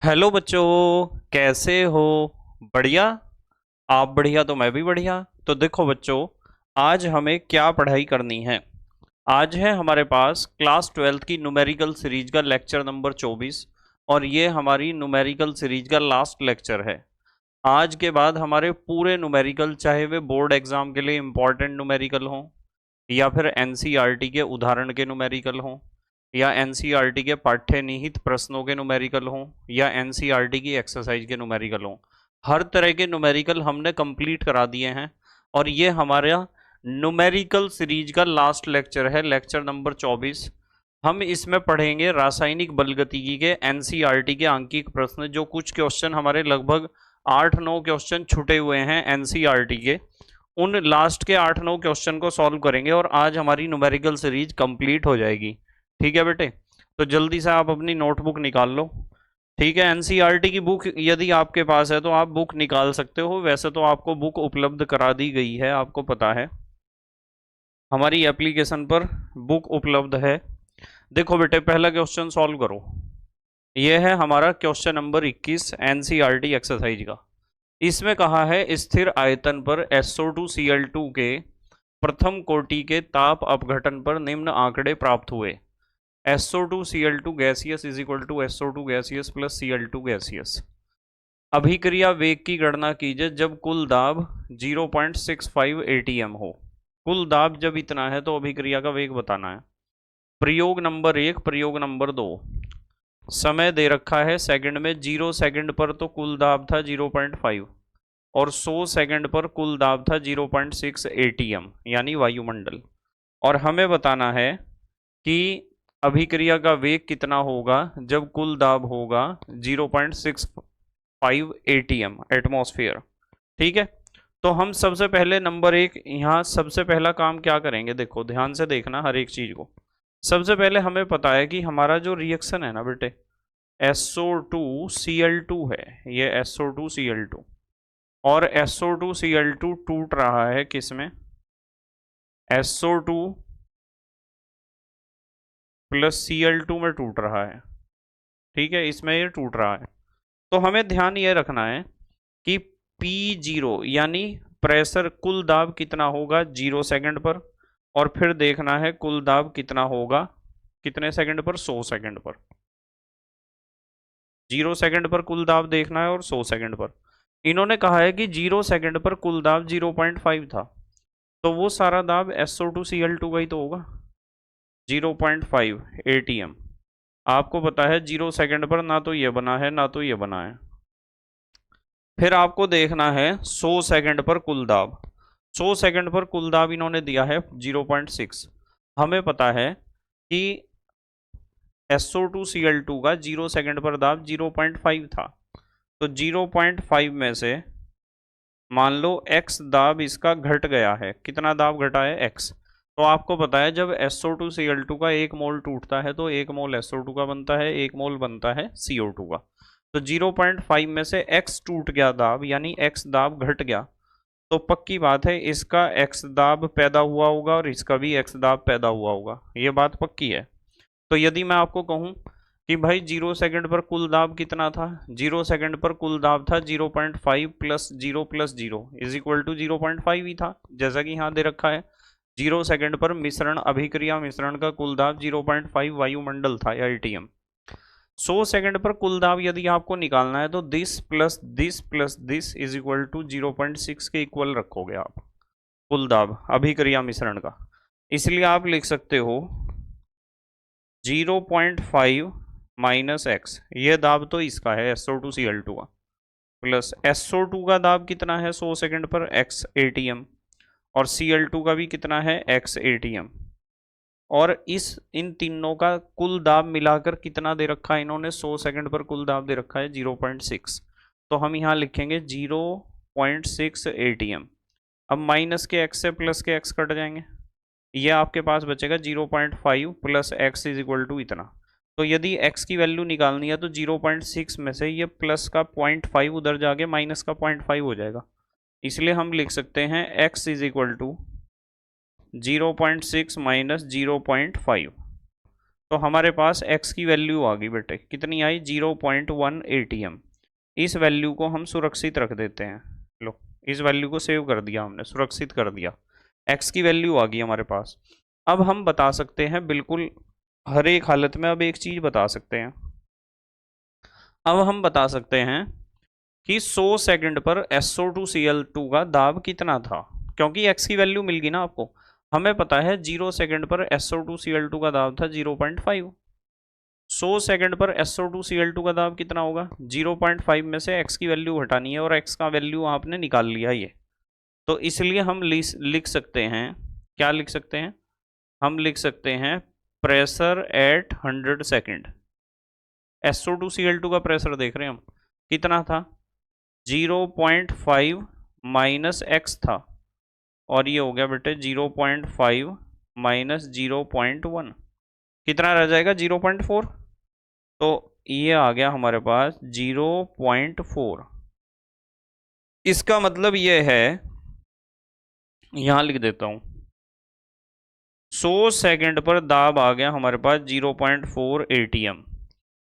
Hello बच्चों, कैसे हो? बढ़िया। आप बढ़िया तो मैं भी बढ़िया। तो देखो बच्चों, आज हमें क्या पढ़ाई करनी है। आज है हमारे पास क्लास ट्वेल्थ की न्यूमेरिकल सीरीज का लेक्चर नंबर 24 और ये हमारी न्यूमेरिकल सीरीज का लास्ट लेक्चर है। आज के बाद हमारे पूरे न्यूमेरिकल, चाहे वे बोर्ड एग्जाम के लिए इंपॉर्टेंट न्यूमेरिकल हों या फिर एनसीईआरटी के उदाहरण के न्यूमेरिकल हों या एनसीईआरटी के पाठ्य निहित प्रश्नों के न्यूमेरिकल हों या एनसीईआरटी की एक्सरसाइज के न्यूमेरिकल हों, हर तरह के न्यूमेरिकल हमने कंप्लीट करा दिए हैं। और ये हमारा न्यूमेरिकल सीरीज का लास्ट लेक्चर है, लेक्चर नंबर 24। हम इसमें पढ़ेंगे रासायनिक बलगतिकी के एनसीईआरटी के आंकिक प्रश्न, जो कुछ क्वेश्चन हमारे लगभग 8-9 क्वेश्चन छूटे हुए हैं एनसीईआरटी के। उन लास्ट के 8-9 क्वेश्चन को सॉल्व करेंगे और आज हमारी न्यूमेरिकल सीरीज कंप्लीट हो जाएगी। ठीक है बेटे, तो जल्दी से आप अपनी नोटबुक निकाल लो। ठीक है, एनसीईआरटी की बुक यदि आपके पास है तो आप बुक निकाल सकते हो। वैसे तो आपको बुक उपलब्ध करा दी गई है, आपको पता है, हमारी एप्लीकेशन पर बुक उपलब्ध है। देखो बेटे, पहला क्वेश्चन सॉल्व करो। यह है हमारा क्वेश्चन नंबर 21 एनसीईआरटी एक्सरसाइज का। इसमें कहा है स्थिर आयतन पर SO2Cl2 के प्रथम कोटि के ताप अपघटन पर निम्न आंकड़े प्राप्त हुए। SO2Cl2 gaseous is equal to SO2 gaseous plus Cl2 gaseous. अभिक्रिया वेग की गणना कीजिए जब कुल दाब 0.65 ATM हो। कुल दाब जब इतना है तो अभिक्रिया का वेग बताना है। प्रयोग नंबर 1, प्रयोग नंबर 2। समय दे रखा है सेकंड में। 0 सेकंड पर तो कुल दाब था 0.5 और 100 सेकंड पर कुल दाब था 0.6 ATM यानी वायुमंडल। और हमें बताना है कि अभिक्रिया का वेग कितना होगा जब कुल दाब होगा 0.65 ATM एटमॉस्फेयर। ठीक है, तो हम सबसे पहले नंबर 1 यहाँ सबसे पहला काम क्या करेंगे, देखो ध्यान से देखना हर एक चीज को। सबसे पहले हमें पता है कि हमारा जो रिएक्शन है ना बेटे, SO2Cl2 है, ये SO2Cl2। और SO2Cl2 टूट रहा है किसमें? SO2 प्लस Cl2 में टूट रहा है। ठीक है, इसमें ये टूट रहा है। तो हमें ध्यान ये रखना है कि P0 यानी प्रेशर, कुल दाब कितना होगा 0 सेकंड पर, और फिर देखना है कुल दाब कितना होगा कितने सेकंड पर, 100 सेकंड पर। 0 सेकंड पर कुल दाब देखना है और 100 सेकंड पर। इन्होंने कहा है कि 0 सेकंड पर कुल दाब 0.5 था, तो वो सारा दाब SO2Cl2 का ही तो होगा, 0.5 ATM। आपको पता है 0 सेकंड पर ना तो ये बना है ना तो ये बना है। फिर आपको देखना है 100 सेकंड पर कुल दाब। 100 सेकंड पर कुल दाब इन्होंने दिया है 0.6। हमें पता है कि SO2Cl2 का 0 सेकंड पर दाब 0.5 था, तो 0.5 में से मान लो x दाब इसका घट गया है। कितना दाब घटा है? x। तो आपको पता है जब SO2Cl2 का 1 मोल टूटता है तो 1 मोल SO2 का बनता है, 1 मोल बनता है CO2 का। तो 0.5 में से x टूट गया दाब, यानी x दाब घट गया। तो पक्की बात है इसका x दाब पैदा हुआ होगा और इसका भी x दाब पैदा हुआ होगा, ये बात पक्की है। तो यदि मैं आपको कहूं कि भाई 0 सेकंड पर कुल दाब कितना था, 0 सेकंड पर कुल दाब था 0.5 plus 0 plus 0 is equal to 0.5 ही था, जैसा कि यहाँ दे रखा है। 0 सेकंड पर मिश्रण, अभिक्रिया मिश्रण का कुल दाब 0.5 वायुमंडल था या ATM। 100 सेकंड पर कुल दाब यदि आपको निकालना है तो this plus this plus this is equal to 0.6 के इक्वल रखोगे आप कुल दाब अभिक्रिया मिश्रण का। इसलिए आप लिख सकते हो 0.5 माइनस एक्स, ये दाब तो इसका है SO2Cl2 का, प्लस SO2 का दाब कितना है 100 सेकंड पर, x ATM, और Cl2 का भी कितना है, x ATM। और इस इन तीनों का कुल दाब मिलाकर कितना दे रखा है इन्होंने, 100 सेकंड पर कुल दाब दे रखा है 0.6। तो हम यहाँ लिखेंगे 0.6 ATM। अब माइनस के x से प्लस के x कट जाएंगे, ये आपके पास बचेगा 0.5 plus x is equal to इतना। तो यदि x की वैल्यू निकालनी है तो 0.6 में से ये प्लस का 0.5 उधर जाके माइनस का 0.5 हो जाएगा। इसलिए हम लिख सकते हैं x is equal to 0.6 minus 0.5। तो हमारे पास x की वैल्यू आ गई बेटे, कितनी आई 0.1 ATM। इस वैल्यू को हम सुरक्षित रख देते हैं। लो, इस वैल्यू को सेव कर दिया हमने, सुरक्षित कर दिया। x की वैल्यू आ गई हमारे पास। अब हम बता सकते हैं बिल्कुल हर एक हालत में, अब एक चीज बता सकते हैं, अब हम बता सकते हैं कि 100 सेकंड पर SO2Cl2 का दाब कितना था, क्योंकि x की वैल्यू मिल गई ना आपको। हमें पता है 0 सेकंड पर SO2Cl2 का दाब था 0.5। 100 सेकंड पर SO2Cl2 का दाब कितना होगा, 0.5 में से x की वैल्यू हटानी है और x का वैल्यू आपने निकाल लिया ये। तो इसलिए हम लिख सकते हैं, क्या लिख सकते हैं, हम लिख सकते हैं प्रेशर एट 100 सेकेंड। SO2Cl2 का प्रेशर देख रहे हैं हम, कितना था 0.5 माइनस एक्स था, और ये हो गया बेटे 0.5 माइनस 0.1, कितना रह जाएगा 0.4। तो ये आ गया हमारे पास 0.4। इसका मतलब ये है, यहां लिख देता हूं, 100 सेकंड पर दाब आ गया हमारे पास 0.4 ATM,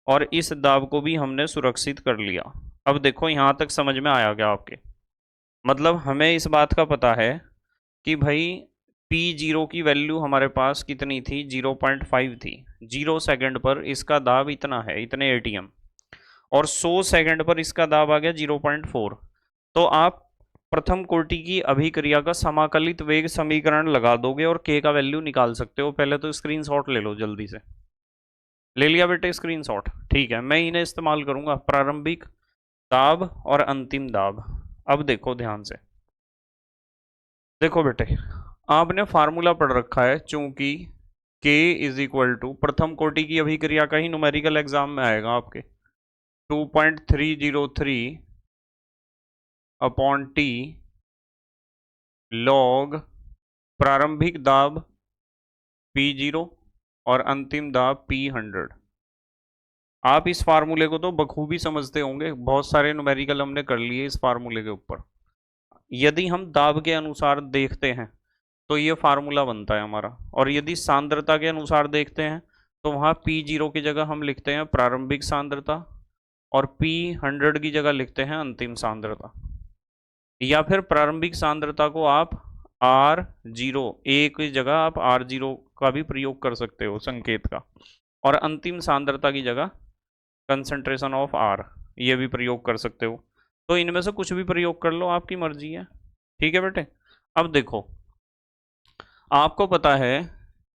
और इस दाब को भी हमने सुरक्षित कर लिया। अब देखो यहां तक समझ में आया क्या आपके, मतलब हमें इस बात का पता है कि भाई P0 की वैल्यू हमारे पास कितनी थी 0.5 थी, 0 सेकंड पर इसका दाब इतना है, इतने ATM, और 100 सेकंड पर इसका दाब आ गया 0.4। तो आप प्रथम कोटि की अभिक्रिया का समाकलित वेग समीकरण लगा दोगे और k का वैल्यू निकाल सकते हो। पहले तो स्क्रीनशॉट ले लो जल्दी से, ले लिया बेटे स्क्रीनशॉट, ठीक है। मैं इन्हें इस्तेमाल करूंगा, प्रारंभिक दाब और अंतिम दाब। अब देखो ध्यान से, देखो बेटे आपने फार्मूला पढ़ रखा है, चूंकि k इज इक्वल टू, प्रथम कोटि की अभिक्रिया का ही न्यूमेरिकल एग्जाम में आएगा आपके, 2.303 अपॉन टी लॉग प्रारंभिक दाब P0 और अंतिम दाब P100। आप इस फार्मूले को तो बखूबी समझते होंगे, बहुत सारे न्यूमेरिकल हमने कर लिए इस फार्मूले के ऊपर। यदि हम दाब के अनुसार देखते हैं तो ये फार्मूला बनता है हमारा, और यदि सांद्रता के अनुसार देखते हैं तो वहाँ P0 की जगह हम लिखते हैं प्रारंभिक सांद्रता, और P100 की जगह लिखते हैं अंतिम सांद्रता। या फिर प्रारंभिक सांद्रता को आप R0, A की जगह आप R0 का भी प्रयोग कर सकते हो संकेत का, और अंतिम सांद्रता की जगह कंसंट्रेशन ऑफ R ये भी प्रयोग कर सकते हो। तो इनमें से कुछ भी प्रयोग कर लो, आपकी मर्जी है, ठीक है बेटे। अब देखो आपको पता है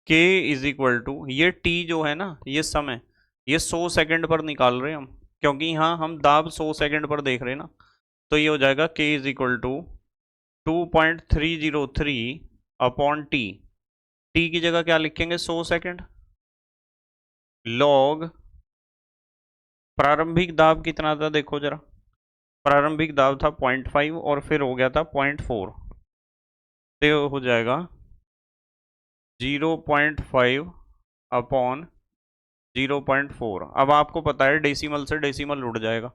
k इज इक्वल टू, ये t जो है ना, ये समय, ये 100 सेकंड पर निकाल रहे हैं हम, क्योंकि यहाँ हम दाब 100 सेकंड पर देख रहे हैं ना। तो ये हो जाएगा k is equal to 2.303 upon T, T की जगह क्या लिखेंगे 100 सेकंड, लॉग प्रारंभिक दाब कितना था देखो जरा, प्रारंभिक दाब था 0.5 और फिर हो गया था 0.4, तो हो जाएगा 0.5 अपॉन 0.4। अब आपको पता है डेसिमल से डेसिमल उड़ जाएगा,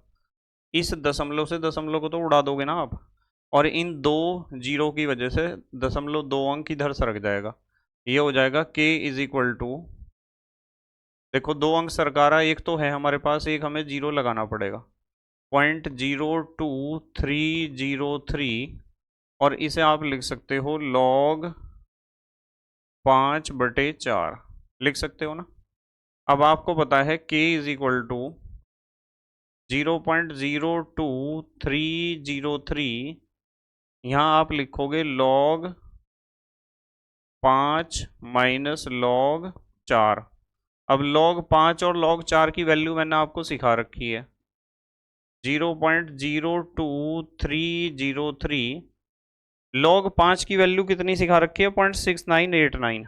इस दशमलव से दशमलव को तो उड़ा दोगे ना आप, और इन दो जीरो की वजह से दशमलव 2 अंक इधर सरक जाएगा। ये हो जाएगा k इज इक्वल टू, देखो 2 अंक सरकारा, एक तो है हमारे पास, एक हमें जीरो लगाना पड़ेगा, 0.02303, और इसे आप लिख सकते हो log 5/4 लिख सकते हो ना। अब आपको पता है k इज इक्वल टू 0.02303, यहाँ आप लिखोगे log 5 माइनस log 4। अब log 5 और log 4 की वैल्यू मैंने आपको सिखा रखी है, 0.02303, log 5 की वैल्यू कितनी सिखा रखी है 0.6989,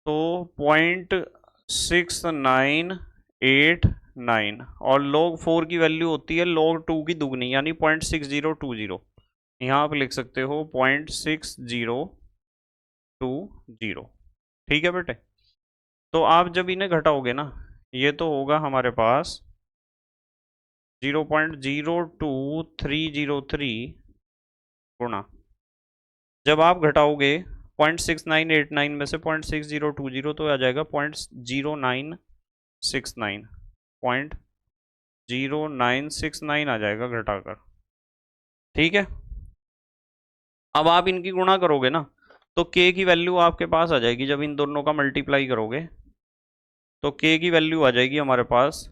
तो 0.6989, और log 4 की वैल्यू होती है log 2 की दुगनी यानी 0.6020। यहाँ आप लिख सकते हो 0.6020, ठीक है बेटे। तो आप जब इन्हें घटाओगे ना, ये तो होगा हमारे पास 0.02303 गुणा, जब आप घटाओगे 0.6989 में से 0.6020 तो आ जाएगा 0.0969, 0.0969 आ जाएगा घटाकर। ठीक है, अब आप इनकी गुणा करोगे ना तो k की वैल्यू आपके पास आ जाएगी। जब इन दोनों का मल्टीप्लाई करोगे तो k की वैल्यू आ जाएगी हमारे पास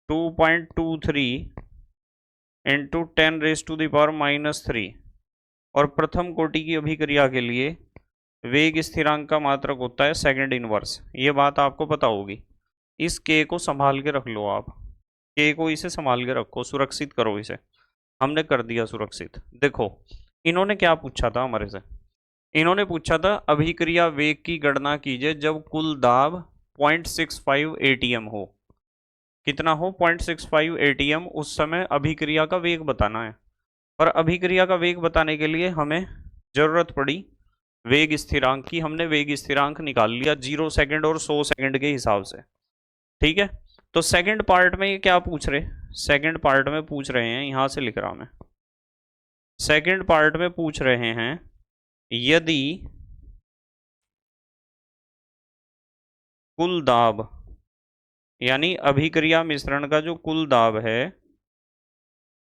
2.23 इंटू 10⁻⁻³ और प्रथम कोटि की अभिक्रिया के लिए वेग स्थिरांक का मात्रक होता है सेकंड इनवर्स। ये बात आपको पता होगी। इस k को संभाल के रख लो, आप k को इसे संभाल के रखो, सुरक्षित करो इसे। हमने कर दिया सुरक्षित। देखो इन्होंने क्या पूछा था हमारे से, इन्होंने पूछा था अभिक्रिया वेग की गणना कीजिए जब कुल दाब 0.65 atm हो। कितना हो? 0.65 atm। उस समय अभिक्रिया का वेग बताना है, और अभिक्रिया का वेग बताने के लिए हमें जरूरत पड़ी वेग स्थिरांक की। हमने वेग स्थिरांक निकाल लिया 0 सेकंड और 100 सेकंड के हिसाब से। ठीक है, तो सेकंड पार्ट में ये क्या पूछ रहे, सेकंड पार्ट में पूछ रहे हैं, यहां से लिख रहा हूं मैं, सेकंड पार्ट में पूछ रहे हैं यदि कुल दाब यानी अभिक्रिया मिश्रण का जो कुल दाब है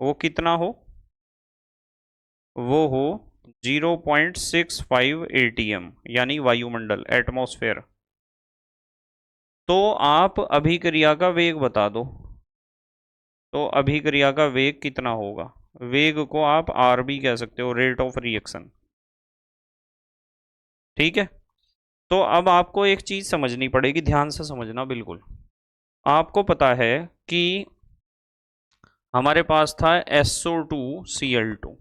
वो कितना हो, वो हो 0.65 atm यानी वायुमंडल, एटमॉस्फेयर। तो आप अभिक्रिया का वेग बता दो, तो अभिक्रिया का वेग कितना होगा? वेग को आप आर भी कह सकते हो, रेट ऑफ रिएक्शन। ठीक है, तो अब आपको एक चीज समझनी पड़ेगी, ध्यान से समझना बिल्कुल। आपको पता है कि हमारे पास था SO2Cl2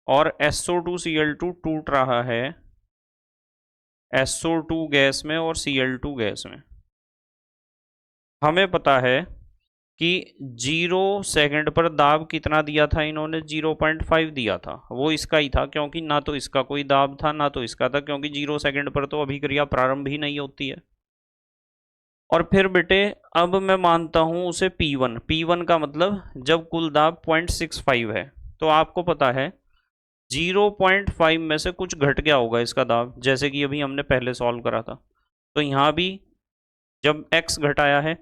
और SO2Cl2 टूट रहा है SO2 गैस में और Cl2 गैस में। हमें पता है कि 0 सेकंड पर दाब कितना दिया था इन्होंने, 0.5 दिया था। वो इसका ही था, क्योंकि ना तो इसका कोई दाब था ना तो इसका था, क्योंकि 0 सेकंड पर तो अभिक्रिया प्रारंभ ही नहीं होती है। और फिर बेटे अब मैं मानता हूं उसे P1। P1 का मतलब जब कुल दाब 0.65 है, तो आपको पता है 0.5 में से कुछ घट गया होगा इसका दाब, जैसे कि अभी हमने पहले सॉल्व करा था। तो यहाँ भी जब x घटाया है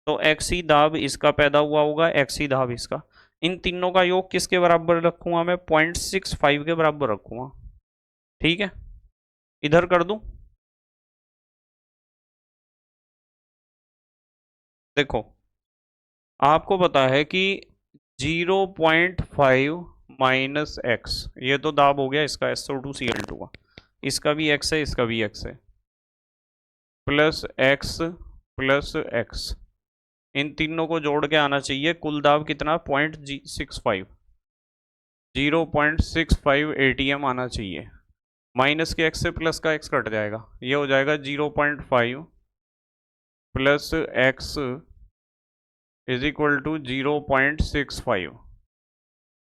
तो x ही दाब इसका पैदा हुआ होगा, x ही दाब इसका। इन तीनों का योग किसके बराबर रखूंगा मैं? 0.65 के बराबर रखूंगा। ठीक है, इधर कर दूं। देखो आपको पता है कि 0.5 माइनस एक्स, ये तो दाब हो गया इसका SO2Cl2 का, इसका भी x है इसका भी x है, प्लस x, इन तीनों को जोड़ के आना चाहिए कुल दाब कितना? 0.65, 0.65 atm आना चाहिए। माइनस के x से प्लस का x कट जाएगा, ये हो जाएगा 0.5 plus x is equal to 0.65।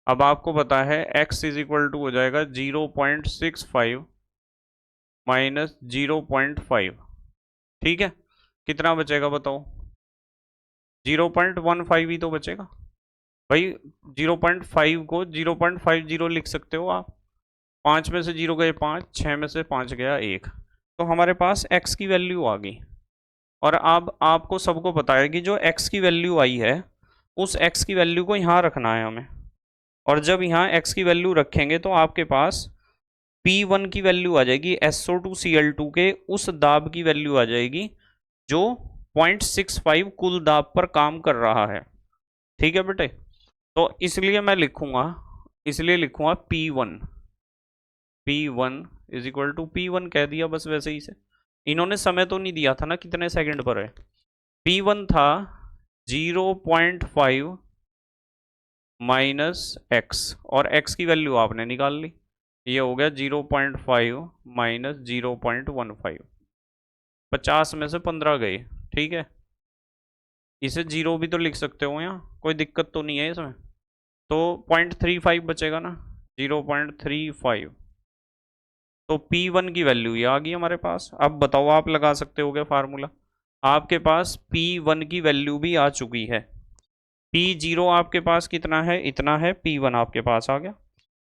अब आपको पता है x इज इक्वल टू हो जाएगा 0.65 माइनस 0.5। ठीक है, कितना बचेगा बताओ? 0.15 ही तो बचेगा भाई। 0.5 को 0.50 लिख सकते हो आप। 5 में से 0 गए 5, 6 में से 5 गया 1, तो हमारे पास x की वैल्यू आ गई। और अब आपको सबको पता है कि जो x की वैल्यू आई है उस x की वैल्यू को यहाँ रखना है हमें, और जब यहाँ x की वैल्यू रखेंगे तो आपके पास P1 की वैल्यू आ जाएगी, SO2Cl2 के उस दाब की वैल्यू आ जाएगी जो 0.65 कुल दाब पर काम कर रहा है। ठीक है बेटे, तो इसलिए मैं लिखूंगा, इसलिए लिखूंगा P1 is equal to P1 कह दिया बस वैसे ही से। इन्होंने समय तो नहीं दिया था ना कितने सेकंड पर है। P1 था 0.5 माइनस एक्स, और x की वैल्यू आपने निकाल ली, ये हो गया 0.5 माइनस 0.15। 50 में से 15 गए। ठीक है, इसे 0 भी तो लिख सकते हो, यहाँ कोई दिक्कत तो नहीं है इसमें। तो 0.35 बचेगा ना, 0.35। तो P1 की वैल्यू ये आ गई हमारे पास। अब बताओ, आप लगा सकते हो क्या फार्मूला? आपके पास P1 की वैल्यू भी आ चुकी है। P0 आपके पास कितना है? इतना है। P1 आपके पास आ गया।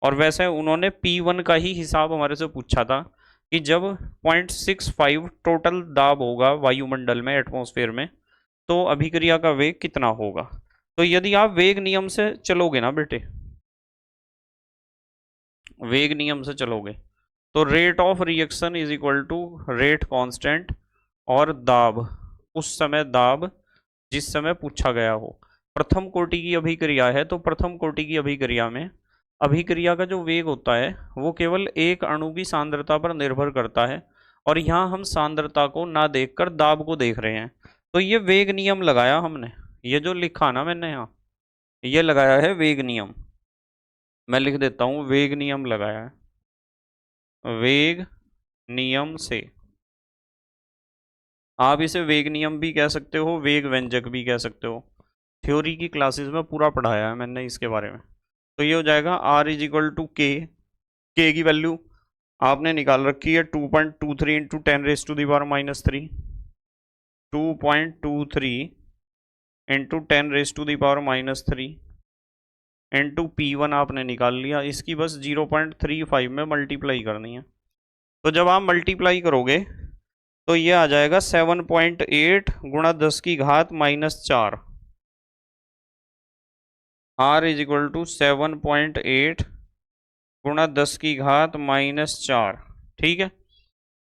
और वैसे उन्होंने P1 का ही हिसाब हमारे से पूछा था कि जब 0.65 टोटल दाब होगा वायुमंडल में, एटमॉस्फेयर में, तो अभिक्रिया का वेग कितना होगा। तो यदि आप वेग नियम से चलोगे ना बेटे, वेग नियम से चलोगे, तो rate of reaction is equal to rate constant और दाब, उस समय दाब जिस समय पूछा गया हो। प्रथम कोटि की अभिक्रिया है, तो प्रथम कोटि की अभिक्रिया में अभिक्रिया का जो वेग होता है वो केवल एक अणु की सांद्रता पर निर्भर करता है, और यहाँ हम सांद्रता को ना देखकर दाब को देख रहे हैं। तो ये वेग नियम लगाया हमने, ये जो लिखा ना मैंने यहाँ, ये लगाया है वेग नियम। मैं लिख देता हूँ, वेग नियम लगाया है। वेग नियम से, आप इसे वेग नियम भी कह सकते हो, वेग व्यंजक भी कह सकते हो। थ्योरी की क्लासेस में पूरा पढ़ाया है मैंने इसके बारे में। तो ये हो जाएगा R इज इक्वल टू के की वैल्यू आपने निकाल रखी है 2.23 इंटू 10⁻³ 2.23 इंटू 10⁻³ इंटू P1 आपने निकाल लिया, इसकी बस 0.35 में मल्टीप्लाई करनी है। तो जब आप मल्टीप्लाई करोगे तो ये आ जाएगा 7.8 गुणा 10 की घात -4, R इज इक्वल टू 7.8 गुणा 10 की घात -4। ठीक है,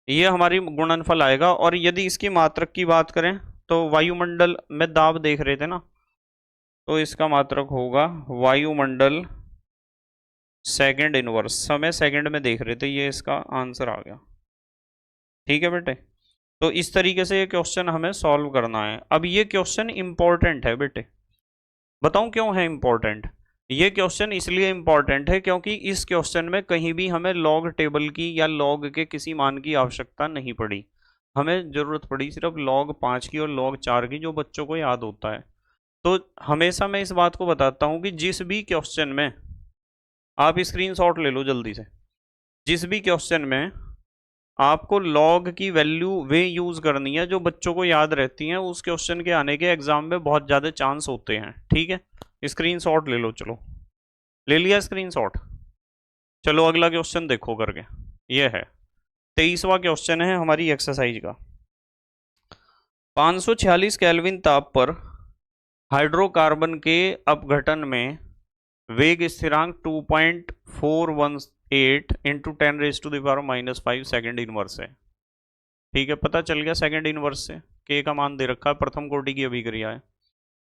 ये हमारी गुणनफल आएगा। और यदि इसकी मात्रक की बात करें तो वायुमंडल में दाब देख रहे थे ना, तो इसका मात्रक होगा वायुमंडल सेकंड इनवर्स, समय सेकंड में देख रहे थे, ये इसका आंसर आ गया। ठीक है बेटे, तो इस तरीके से ये क्वेश्चन हमें सॉल्व करना है। अब ये क्वेश्चन इंपॉर्टेंट है बेटे, बताऊं क्यों है इंपॉर्टेंट। ये क्वेश्चन इसलिए इंपॉर्टेंट है क्योंकि इस क्वेश्चन में कहीं भी हमें लॉग टेबल की या लॉग के किसी मान की आवश्यकता नहीं पड़ी, हमें जरूरत पड़ी सिर्फ log 5 की और log 4 की, जो बच्चों को याद होता है। तो हमेशा मैं इस बात को बताता हूं कि जिस भी क्वेश्चन में, आप स्क्रीनशॉट ले लो जल्दी से, जिस भी क्वेश्चन में आपको लॉग की वैल्यू वे यूज करनी है जो बच्चों को याद रहती हैं, उस क्वेश्चन के आने के एग्जाम में बहुत ज्यादा चांस होते हैं। ठीक है, स्क्रीनशॉट ले लो, चलो ले लिया स्क्रीनशॉट। चलो अगला क्वेश्चन देखो करके, ये है 23वां क्वेश्चन है हमारी एक्सरसाइज का। 546 केल्विन ताप पर हाइड्रोकार्बन के अपघटन में वेग स्थिरांक 2.418 इंटू 10⁻⁻5 सेकेंड इनवर्स है। ठीक है, पता चल गया सेकेंड इनवर्स से के का मान दे रखा है, प्रथम कोटि की अभिक्रिया है।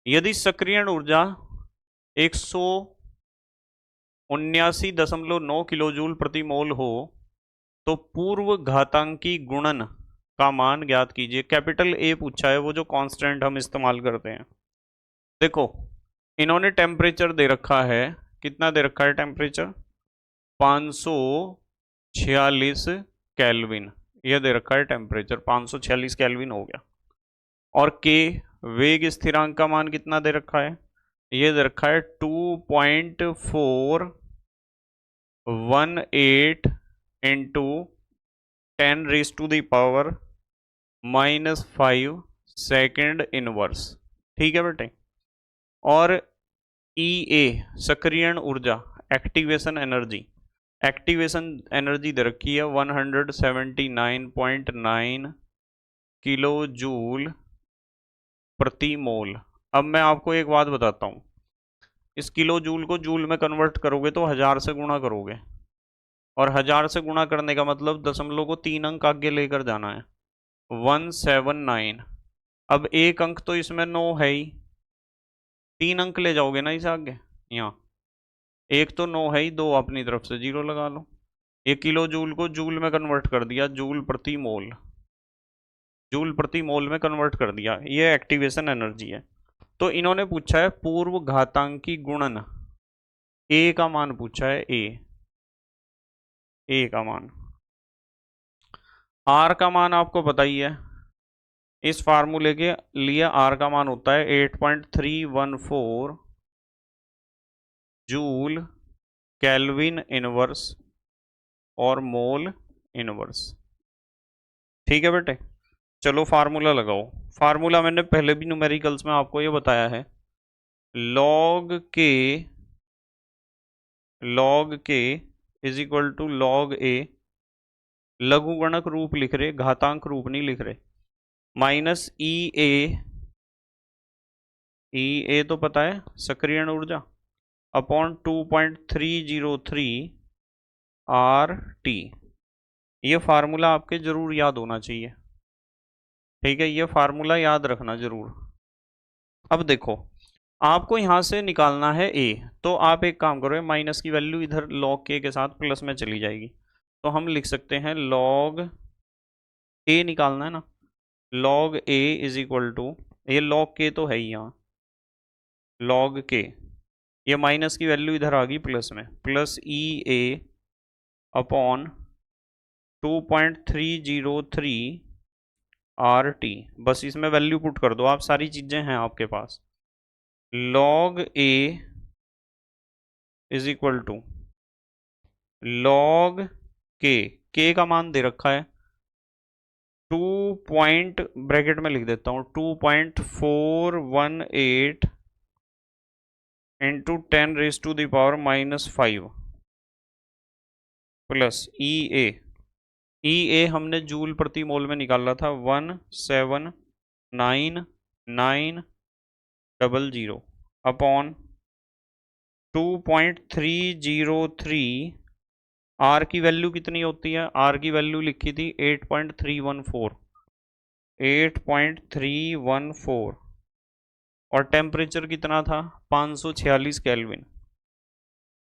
यदि सक्रियण ऊर्जा 179.9 किलोजूल प्रति मोल हो तो पूर्व घातांकी गुणन का मान ज्ञात कीजिए। कैपिटल ए पूछा है, वो जो कांस्टेंट हम इस्तेमाल करते हैं। देखो इन्होंने टेम्परेचर दे रखा है, कितना दे रखा है टेम्परेचर, 546 केल्विन, यह दे रखा है टेम्परेचर 546 केल्विन हो गया। और के वेग स्थिरांक का मान कितना दे रखा है, ये दे रखा है 2.418 इंटू 10⁻⁻5 सेकेंड इनवर्स। ठीक है बेटे, और ई ए सक्रियण ऊर्जा, एक्टिवेशन एनर्जी, एक्टिवेशन एनर्जी दे रखी है 179.9 किलो जूल प्रति मोल। अब मैं आपको एक बात बताता हूँ, इस किलो जूल को जूल में कन्वर्ट करोगे तो 1000 से गुणा करोगे, और 1000 से गुणा करने का मतलब दशमलव को 3 अंक आगे लेकर जाना है, 179। अब एक अंक तो इसमें 9 है ही, 3 अंक ले जाओगे ना इसे आगे, यहाँ एक तो 9 है ही, 2 अपनी तरफ से 0 लगा लो। ये किलो जूल को जूल में कन्वर्ट कर दिया, जूल प्रति मोल, जूल प्रति मोल में कन्वर्ट कर दिया, ये एक्टिवेशन एनर्जी है। तो इन्होंने पूछा है पूर्व घातांकी गुणन, ए का मान पूछा है, ए का मान। आर का मान आपको पता ही है, इस फार्मूले के लिए आर का मान होता है 8.314 जूल केल्विन इनवर्स और मोल इनवर्स। ठीक है बेटे, चलो फार्मूला लगाओ। फार्मूला मैंने पहले भी न्यूमेरिकल्स में आपको ये बताया है, लॉग के log k is equal to log a, लघुगणक रूप लिख रहे, घातांक रूप नहीं लिख रहे, माइनस ई ए तो पता है सक्रियण ऊर्जा, अपॉन 2.303 आर टी। ये फार्मूला आपके जरूर याद होना चाहिए, ठीक है, ये फार्मूला याद रखना जरूर। अब देखो आपको यहां से निकालना है ए, तो आप एक काम करो, माइनस की वैल्यू इधर log के साथ प्लस में चली जाएगी, तो हम लिख सकते हैं log ए निकालना है ना, log A is equal to, ये log के तो है ही यहाँ, log के, ये माइनस की वैल्यू इधर आ गई प्लस में, plus E A upon 2.303 R T, बस इसमें वैल्यू पुट कर दो आप, सारी चीजें हैं आपके पास। log A is equal to log k का मान दे रखा है 2 पॉइंट ब्रैकेट में लिख देता हूं 2.418 इंटू 10⁻⁻⁵ प्लस ई ए हमने जूल प्रति मोल में निकाला था 179,900 अपॉन 2.303, आर की वैल्यू कितनी होती है, आर की वैल्यू लिखी थी 8.314 और टेम्परेचर कितना था 546 केल्विन,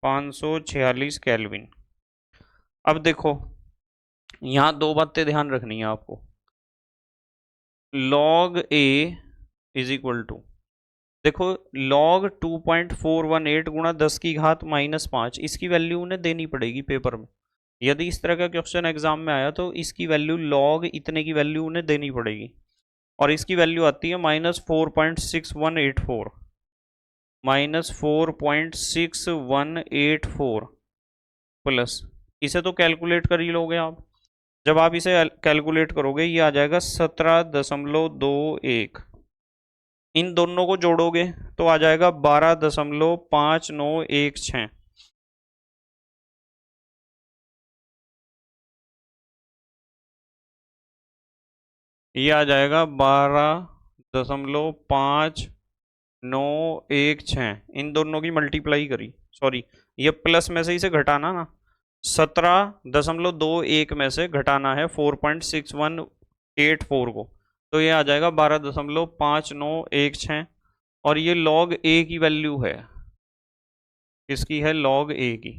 546 केल्विन। अब देखो यहां दो बातें ध्यान रखनी है आपको, log A is equal to, देखो log 2.418 गुणा 10 की घात -5, इसकी वैल्यू उन्हें देनी पड़ेगी पेपर में, यदि इस तरह का क्वेश्चन एग्जाम में आया तो इसकी वैल्यू log इतने की वैल्यू उन्हें देनी पड़ेगी, और इसकी वैल्यू आती है -4.6184, -4.6184 प्लस, इसे तो कैलकुलेट कर ही लोगे आप, जब आप इसे कैलकुलेट करोगे ये आ जाएगा 17.21, इन दोनों को जोड़ोगे तो आ जाएगा 12.5916, ये आ जाएगा 12.5916, इन दोनों की मल्टीप्लाई करी, सॉरी ये प्लस में से इसे घटाना ना, 17.21 में से घटाना है 4.6184 को, तो ये आ जाएगा 12.5916, और ये log ए की वैल्यू है, किसकी है, log ए की।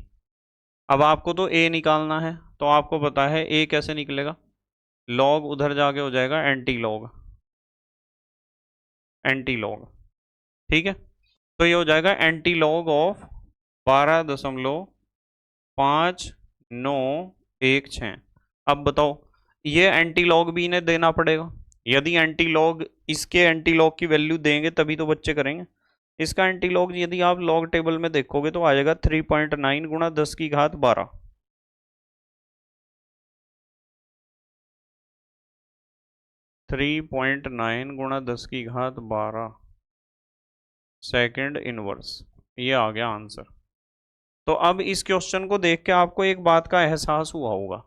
अब आपको तो ए निकालना है, तो आपको पता है ए कैसे निकलेगा, log उधर जाके हो जाएगा एंटी लॉग, ठीक है, तो ये हो जाएगा एंटी लॉग ऑफ 12.5916। अब बताओ ये एंटी लॉग भी इन्हें देना पड़ेगा, यदि एंटी लॉग इसके एंटी लॉग की वैल्यू देंगे तभी तो बच्चे करेंगे, इसका एंटी लॉग यदि आप लॉग टेबल में देखोगे तो आ जाएगा 3.9 गुणा 10 की घात 12, 3.9 गुणा 10 की घात 12 सेकेंड इनवर्स, ये आ गया आंसर। तो अब इस क्वेश्चन को देख के आपको एक बात का एहसास हुआ होगा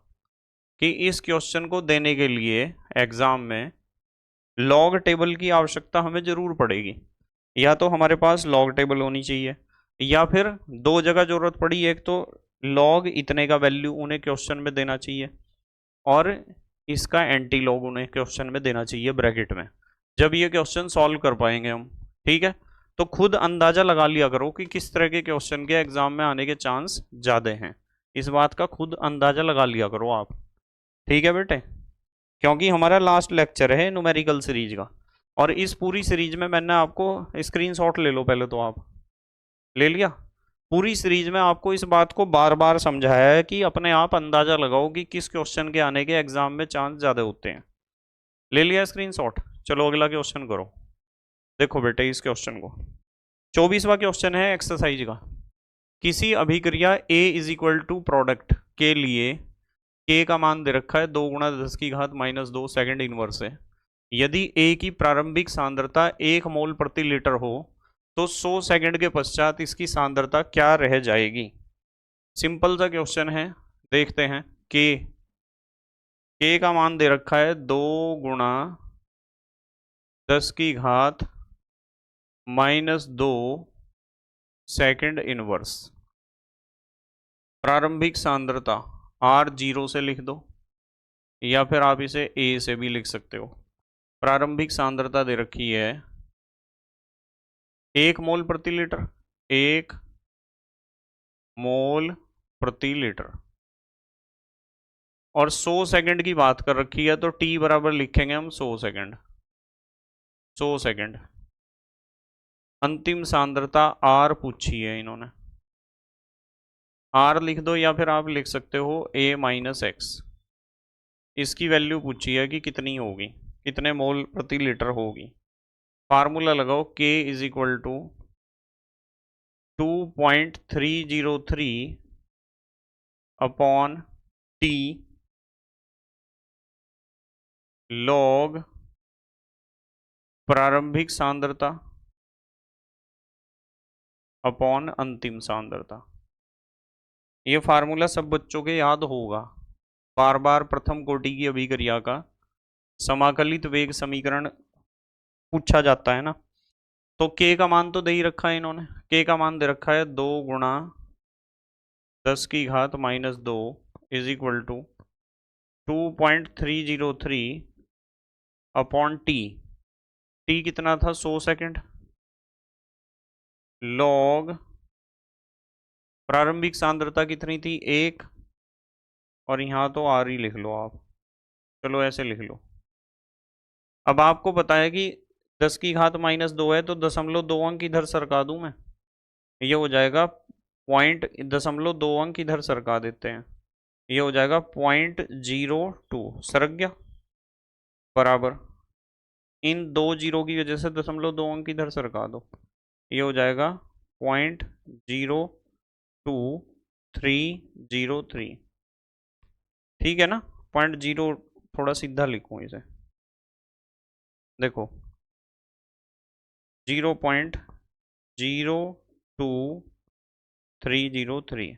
कि इस क्वेश्चन को देने के लिए एग्जाम में लॉग टेबल की आवश्यकता हमें जरूर पड़ेगी, या तो हमारे पास लॉग टेबल होनी चाहिए, या फिर दो जगह जरूरत पड़ी, एक तो लॉग इतने का वैल्यू उन्हें क्वेश्चन में देना चाहिए, और इसका एंटी लॉग उन्हें क्वेश्चन में देना चाहिए ब्रैकेट में, जब ये क्वेश्चन सॉल्व कर पाएंगे हम, ठीक है। तो खुद अंदाजा लगा लिया करो कि किस तरह के क्वेश्चन के एग्जाम में आने के चांस ज्यादा हैं, इस बात का खुद अंदाजा लगा लिया करो आप, ठीक है बेटे, क्योंकि हमारा लास्ट लेक्चर है न्यूमेरिकल सीरीज का, और इस पूरी सीरीज में मैंने आपको स्क्रीनशॉट ले लो पहले, तो आप ले लिया, पूरी सीरीज में आपको इस बात को बार बार समझाया है कि अपने आप अंदाजा लगाओ कि किस क्वेश्चन के आने के एग्जाम में चांस ज्यादा होते हैं, ले लिया स्क्रीनशॉट। चलो अगला क्वेश्चन करो, देखो बेटे इस क्वेश्चन को, 24वां क्वेश्चन है एक्सरसाइज का, किसी अभिक्रिया A is equal to product के लिए K का मान दे रखा है 2 गुणा 10 की घात -2 सेकेंड इनवर्स है, यदि A की प्रारंभिक सांद्रता 1 मोल प्रति लीटर हो तो 100 सेकंड के पश्चात इसकी सांद्रता क्या रह जाएगी। सिंपल सा क्वेश्चन है, देखते हैं। के का मान दे रखा है 2 गुणा 10 की घात -2 सेकंड इनवर्स। प्रारंभिक सांद्रता R0 से लिख दो, या फिर आप इसे A से भी लिख सकते हो। प्रारंभिक सांद्रता दे रखी है 1 मोल प्रति लीटर, 1 मोल प्रति लीटर, और 100 सेकंड की बात कर रखी है, तो T बराबर लिखेंगे हम 100 सेकंड। 100 सेकंड। अंतिम सांद्रता R पूछी है इन्होंने, R लिख दो, या फिर आप लिख सकते हो A माइनस एक्स। इसकी वैल्यू पूछी है कि कितनी होगी, कितने मोल प्रति लीटर होगी। फार्मूला लगाओ, K is equal to 2.303 upon T log प्रारंभिक सांद्रता अपॉन अंतिम सांद्रता। ये फार्मूला सब बच्चों के याद होगा, बार बार प्रथम कोटि की अभिक्रिया का समाकलित वेग समीकरण पूछा जाता है ना। तो K का मान तो दे ही रखा है इन्होंने, K का मान दे रखा है 2 गुणा 10 की घात -2 is equal to 2.303 upon T कितना था, 100 सेकंड, लॉग प्रारंभिक सांद्रता कितनी थी, 1, और यहाँ तो R ही लिख लो आप, चलो ऐसे लिख लो। अब आपको पता है कि 10 की घात -2 है, तो 0.2 अंक इधर सरका दूं मैं, ये हो जाएगा 0.2 अंक इधर सरका देते हैं, ये हो जाएगा 0.02, सरक गया, बराबर इन 2 जीरो की वजह से 0.2 अंक इधर सरका दो, ये हो जाएगा 0.02303। ठीक है ना, 0.0 थोड़ा सीधा लिखूं इसे, देखो 0.02303,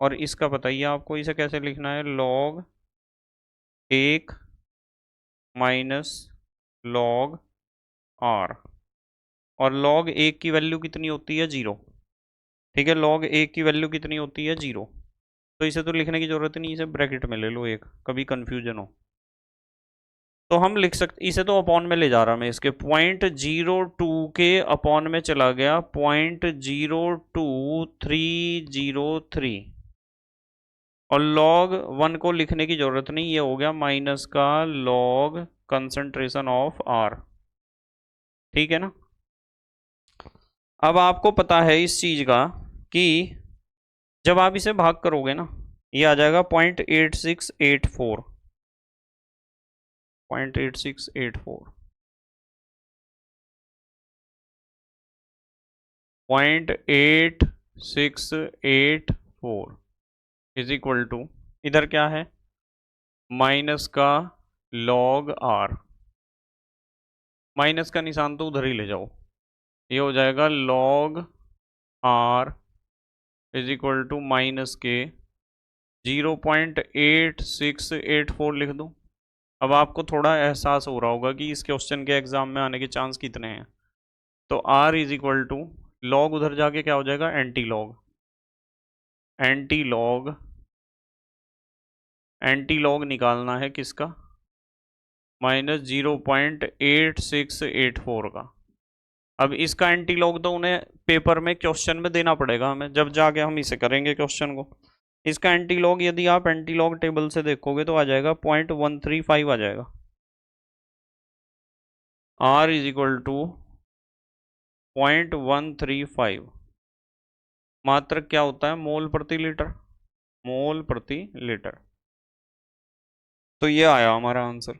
और इसका बताइए आपको इसे कैसे लिखना है, लॉग 1 माइनस लॉग R, और लॉग 1 की वैल्यू कितनी होती है, 0। ठीक है, लॉग 1 की वैल्यू कितनी होती है, 0। तो इसे तो लिखने की जरूरत नहीं, इसे ब्रैकेट में ले लो एक, कभी कंफ्यूजन हो तो हम लिख सकते, इसे तो अपॉन में ले जा रहा मैं, इसके 0.02 के अपॉन में चला गया 0.02303, और लॉग 1 को लिखने की जरूरत नहीं, ये हो गया माइनस का लॉग कंसंट्रेशन ऑफ R। ठीक है ना। अब आपको पता है इस चीज का कि जब आप इसे भाग करोगे ना, ये आ जाएगा 0.8684, 0.8684, 0.8684 इज इक्वल टू, इधर क्या है, माइनस का लॉग R, माइनस का निशान तो उधर ही ले जाओ, ये हो जाएगा log R is equal to minus के 0.8684 लिख दूं। अब आपको थोड़ा एहसास हो रहा होगा कि इस क्वेश्चन के एग्जाम में आने के चांस कितने हैं। तो R is equal to log उधर जाके क्या हो जाएगा, antilog, antilog, antilog निकालना है किसका, -0.8684 का। अब इसका एंटी लॉग तो उन्हें पेपर में क्वेश्चन में देना पड़ेगा हमें, जब जाके हम इसे करेंगे क्वेश्चन को। इसका एंटी लॉग यदि आप एंटी लॉग टेबल से देखोगे तो आ जाएगा 0.135 आ जाएगा। R इज इक्वल टू 0.135 मात्र क्या होता है, मोल प्रति लीटर, मोल प्रति लीटर। तो ये आया हमारा आंसर।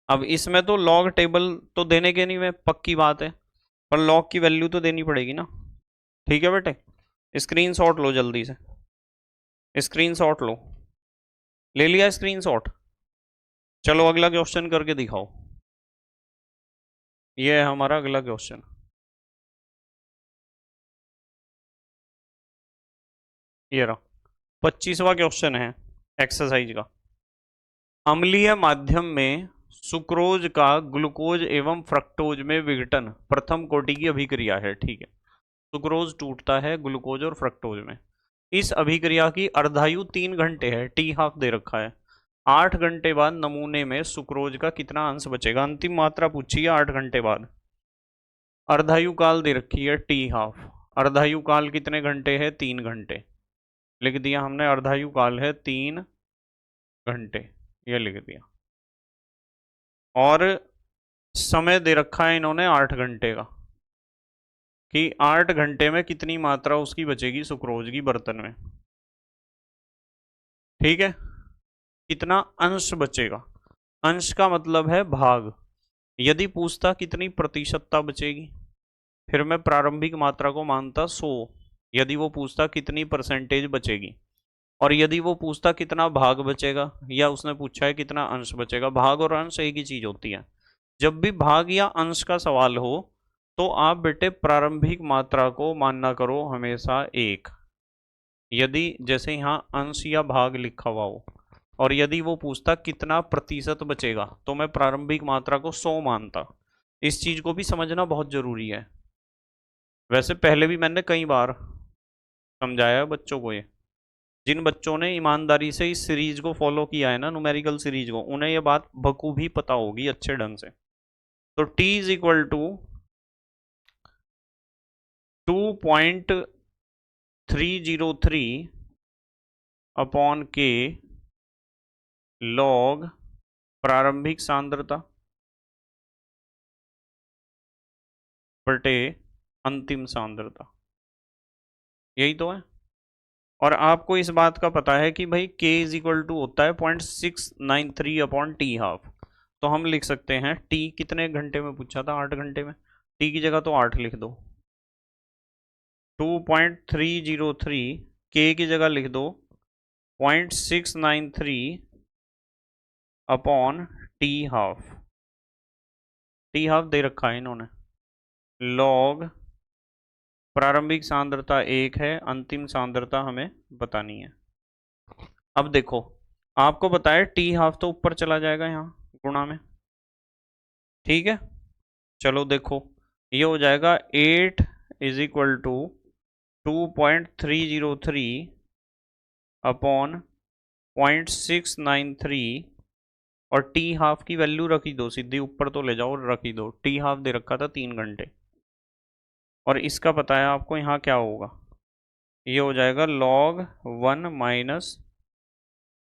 अब इसमें तो लॉग टेबल तो देने के नहीं, में पक्की बात है, पर लॉग की वैल्यू तो देनी पड़ेगी ना। ठीक है बेटे, स्क्रीनशॉट लो जल्दी से, स्क्रीनशॉट लो, ले लिया स्क्रीनशॉट। चलो अगला क्वेश्चन करके दिखाओ, ये है हमारा अगला क्वेश्चन। ये रहा 25वां क्वेश्चन है एक्सरसाइज का। अम्लीय माध्यम में सुक्रोज का ग्लूकोज एवं फ्रक्टोज में विघटन प्रथम कोटि की अभिक्रिया है। ठीक है, सुक्रोज टूटता है ग्लूकोज और फ्रक्टोज में। इस अभिक्रिया की अर्धायु 3 घंटे है, टी हाफ दे रखा है। 8 घंटे बाद नमूने में सुक्रोज का कितना अंश बचेगा? अंतिम मात्रा पूछी है 8 घंटे बाद। अर्धायु काल दे रखी है टी हाफ। अर्धायु काल कितने घंटे है? 3 घंटे। लिख दिया हमने, अर्धायु काल है 3 घंटे, ये लिख दिया। और समय दे रखा है इन्होंने 8 घंटे का, कि 8 घंटे में कितनी मात्रा उसकी बचेगी सुक्रोज की बर्तन में। ठीक है, कितना अंश बचेगा? अंश का मतलब है भाग। यदि पूछता कितनी प्रतिशतता बचेगी, फिर मैं प्रारंभिक मात्रा को मानता 100। यदि वो पूछता कितनी परसेंटेज बचेगी, और यदि वो पूछता कितना भाग बचेगा, या उसने पूछा है कितना अंश बचेगा, भाग और अंश एक ही चीज होती है। जब भी भाग या अंश का सवाल हो तो आप बेटे प्रारंभिक मात्रा को मानना करो हमेशा 1। यदि जैसे यहाँ अंश या भाग लिखा हुआ हो, और यदि वो पूछता कितना प्रतिशत बचेगा, तो मैं प्रारंभिक मात्रा को 100 मानता। इस चीज को भी समझना बहुत जरूरी है। वैसे पहले भी मैंने कई बार समझाया है बच्चों को ये। जिन बच्चों ने ईमानदारी से इस सीरीज को फॉलो किया है ना, न्यूमेरिकल सीरीज को, उन्हें ये बात बखूबी पता होगी अच्छे ढंग से। तो T is equal to 2.303 upon k log प्रारंभिक सांद्रता बटे अंतिम सांद्रता। यही तो है। और आपको इस बात का पता है कि भाई K इज इक्वल टू होता है 0.693 अपॉन टी हाफ। तो हम लिख सकते हैं T कितने घंटे में पूछा था? 8 घंटे में। T की जगह तो 8 लिख दो। 2.303 K की जगह लिख दो 0.693 upon T half. T half दे रखा है इन्होंने। लॉग प्रारंभिक सांद्रता 1 है, अंतिम सांद्रता हमें बतानी है। अब देखो, आपको बताया टी हाफ तो ऊपर चला जाएगा यहाँ गुणा में। ठीक है, चलो देखो, ये हो जाएगा 8 इज इक्वल टू 2.303 अपॉन 0.693, और टी हाफ की वैल्यू रखी दो, सीधी ऊपर तो ले जाओ, रखी दो। टी हाफ दे रखा था 3 घंटे, और इसका पता है आपको यहाँ क्या होगा? ये हो जाएगा log 1 minus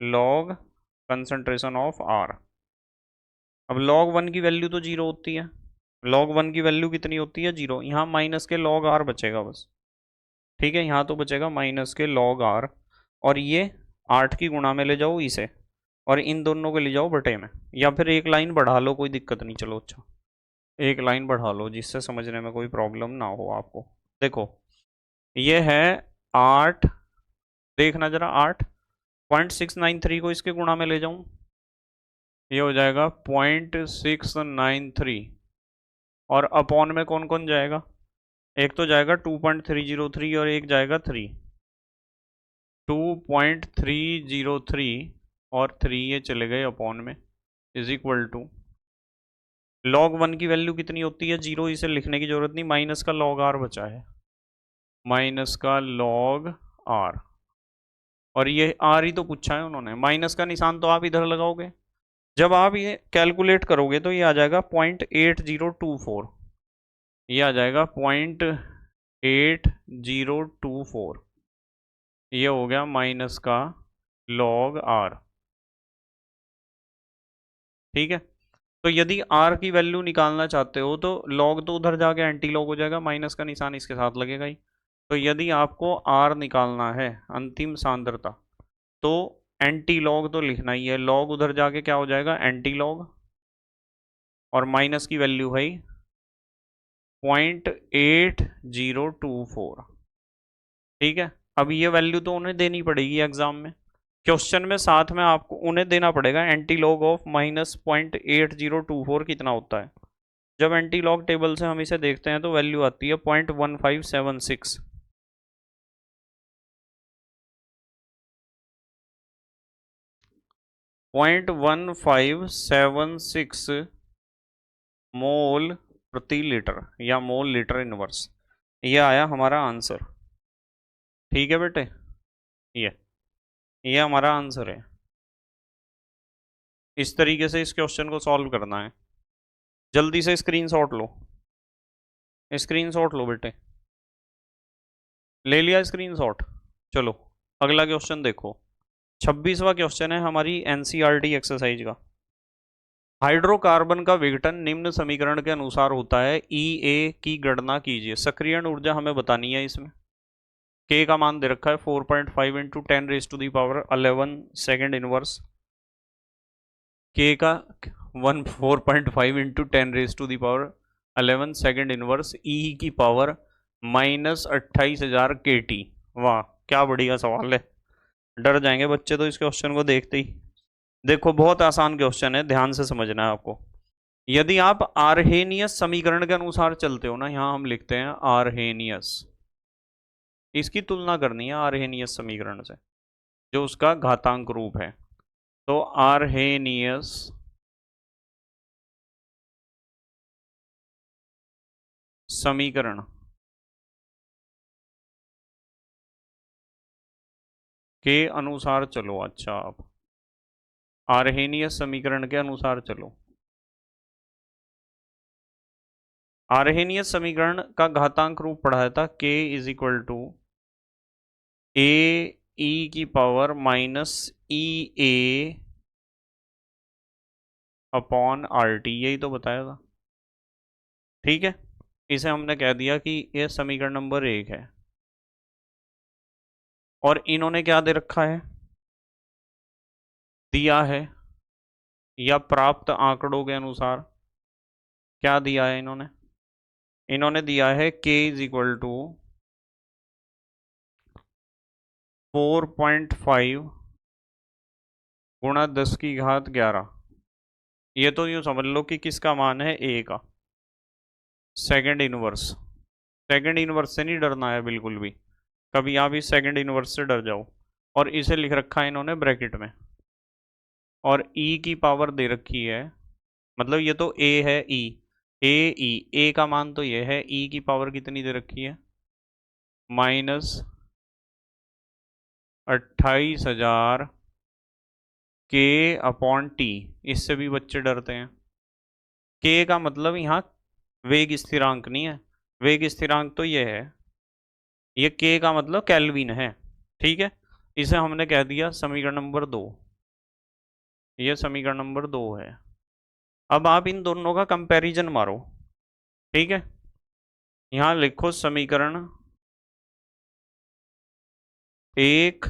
log concentration of R। अब log 1 की वैल्यू तो 0 होती है। log 1 की वैल्यू कितनी होती है? 0। यहाँ माइनस के log R बचेगा बस। ठीक है, यहाँ तो बचेगा माइनस के log R, और ये 8 की गुणा में ले जाओ इसे, और इन दोनों को ले जाओ बटे में, या फिर एक लाइन बढ़ा लो, कोई दिक्कत नहीं। चलो अच्छा, एक लाइन बढ़ा लो जिससे समझने में कोई प्रॉब्लम ना हो आपको। देखो, ये है 8, देखना जरा, 8.693 को इसके गुणा में ले जाऊं, ये हो जाएगा 0.693, और अपॉन में कौन कौन जाएगा? एक तो जाएगा 2.303 और एक जाएगा 3। 2.303 और 3 ये चले गए अपॉन में, इज इक्वल टू log 1 की वैल्यू कितनी होती है? 0। इसे लिखने की जरूरत नहीं, माइनस का log R बचा है, माइनस का log R। और ये R ही तो पूछा है उन्होंने, माइनस का निशान तो आप इधर लगाओगे। जब आप ये कैलकुलेट करोगे तो ये आ जाएगा 0.8024। ये आ जाएगा 0.8024। ये हो गया माइनस का log R। ठीक है, तो यदि R की वैल्यू निकालना चाहते हो तो log तो उधर जाके एंटी लॉग हो जाएगा, माइनस का निशान इसके साथ लगेगा ही। तो यदि आपको R निकालना है अंतिम सांद्रता, तो एंटी लॉग तो लिखना ही है। लॉग उधर जाके क्या हो जाएगा? एंटी लॉग, और माइनस की वैल्यू है 0.8024। ठीक है, अब ये वैल्यू तो उन्हें देनी पड़ेगी एग्जाम में। क्वेश्चन में साथ में आपको उन्हें देना पड़ेगा एंटी लॉग ऑफ -0.8024 कितना होता है। जब एंटी लॉग टेबल से हम इसे देखते हैं तो वैल्यू आती है 0.1576। 0.1576 मोल प्रति लीटर या मोल लीटर इनवर्स, ये आया हमारा आंसर। ठीक है बेटे, ये ये हमारा आंसर है। इस तरीके से इस क्वेश्चन को सॉल्व करना है। जल्दी से स्क्रीनशॉट लो, स्क्रीनशॉट लो बेटे। ले लिया स्क्रीनशॉट? चलो अगला क्वेश्चन देखो। 26वां क्वेश्चन है हमारी एनसीईआरटी एक्सरसाइज का। हाइड्रोकार्बन का विघटन निम्न समीकरण के अनुसार होता है, ई ए की गणना कीजिए। सक्रियण ऊर्जा हमें बतानी है। इसमें के का मान दे रखा है 4.5 इंटू 10⁻11 सेकेंड इनवर्स। के का 4.5 इंटू 10⁻11 सेकेंड इनवर्स ई की पावर -28,000 KT। वाह क्या बढ़िया सवाल है, डर जाएंगे बच्चे तो इस क्वेश्चन को देखते ही। देखो बहुत आसान क्वेश्चन है, ध्यान से समझना है आपको। यदि आप आर्हेनियस समीकरण के अनुसार चलते हो ना, यहां हम लिखते हैं आर्हेनियस, इसकी तुलना करनी है आर्हेनियस समीकरण से जो उसका घातांक रूप है। तो आर्हेनियस समीकरण के अनुसार चलो। अच्छा, आप आर्हेनियस समीकरण के अनुसार चलो। आर्हेनियस समीकरण का घातांक रूप पढ़ाया था, k इज इक्वल टू ए ई की power minus E A upon R T, यही तो बताया था। ठीक है, इसे हमने कह दिया कि यह समीकरण नंबर 1 है। और इन्होंने क्या दे रखा है, दिया है या प्राप्त आंकड़ों के अनुसार क्या दिया है इन्होंने? इन्होंने दिया है k इज इक्वल टू 4.5 गुणा 10⁻11। ये तो यूं समझ लो कि किसका मान है, a का सेकंड इनवर्स। सेकंड इनवर्स से नहीं डरना है बिल्कुल भी, कभी आप इस सेकंड इनवर्स से डर जाओ। और इसे लिख रखा है इन्होंने ब्रैकेट में, और e की पावर दे रखी है, मतलब ये तो a है, e a का मान तो ये है, e की पावर कितनी दे रखी है, -28,000 के अपॉन टी। इससे भी बच्चे डरते हैं। के का मतलब यहाँ वेग स्थिरांक नहीं है, वेग स्थिरांक तो ये है, ये के का मतलब केल्विन है। ठीक है, इसे हमने कह दिया समीकरण नंबर 2। ये समीकरण नंबर 2 है। अब आप इन दोनों का कंपैरिजन मारो। ठीक है, यहां लिखो समीकरण 1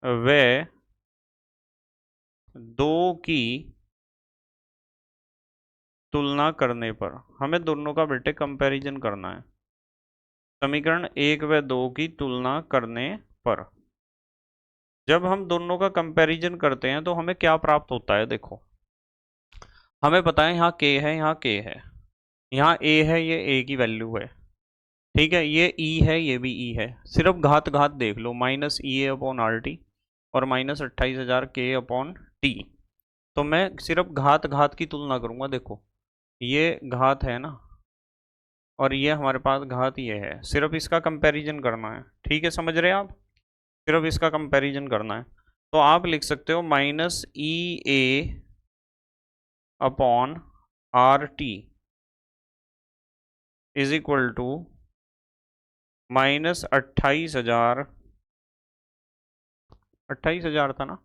व 2 की तुलना करने पर, हमें दोनों का बेटे कंपैरिजन करना है। समीकरण 1 व 2 की तुलना करने पर जब हम दोनों का कंपैरिजन करते हैं तो हमें क्या प्राप्त होता है। देखो हमें पता है यहाँ k है, यहाँ k है, यहाँ a है, ये a की वैल्यू है। ठीक है, ये e है, ये भी e है। सिर्फ घात घात देख लो, -EA/RT और -28,000 K/T। तो मैं सिर्फ घात घात की तुलना करूंगा। देखो ये घात है ना, और ये हमारे पास घात ये है, सिर्फ इसका कंपैरिजन करना है। ठीक है, समझ रहे हैं आप, सिर्फ इसका कंपैरिजन करना है। तो आप लिख सकते हो -EA/RT इज इक्वल टू -28,000, 28,000 था ना,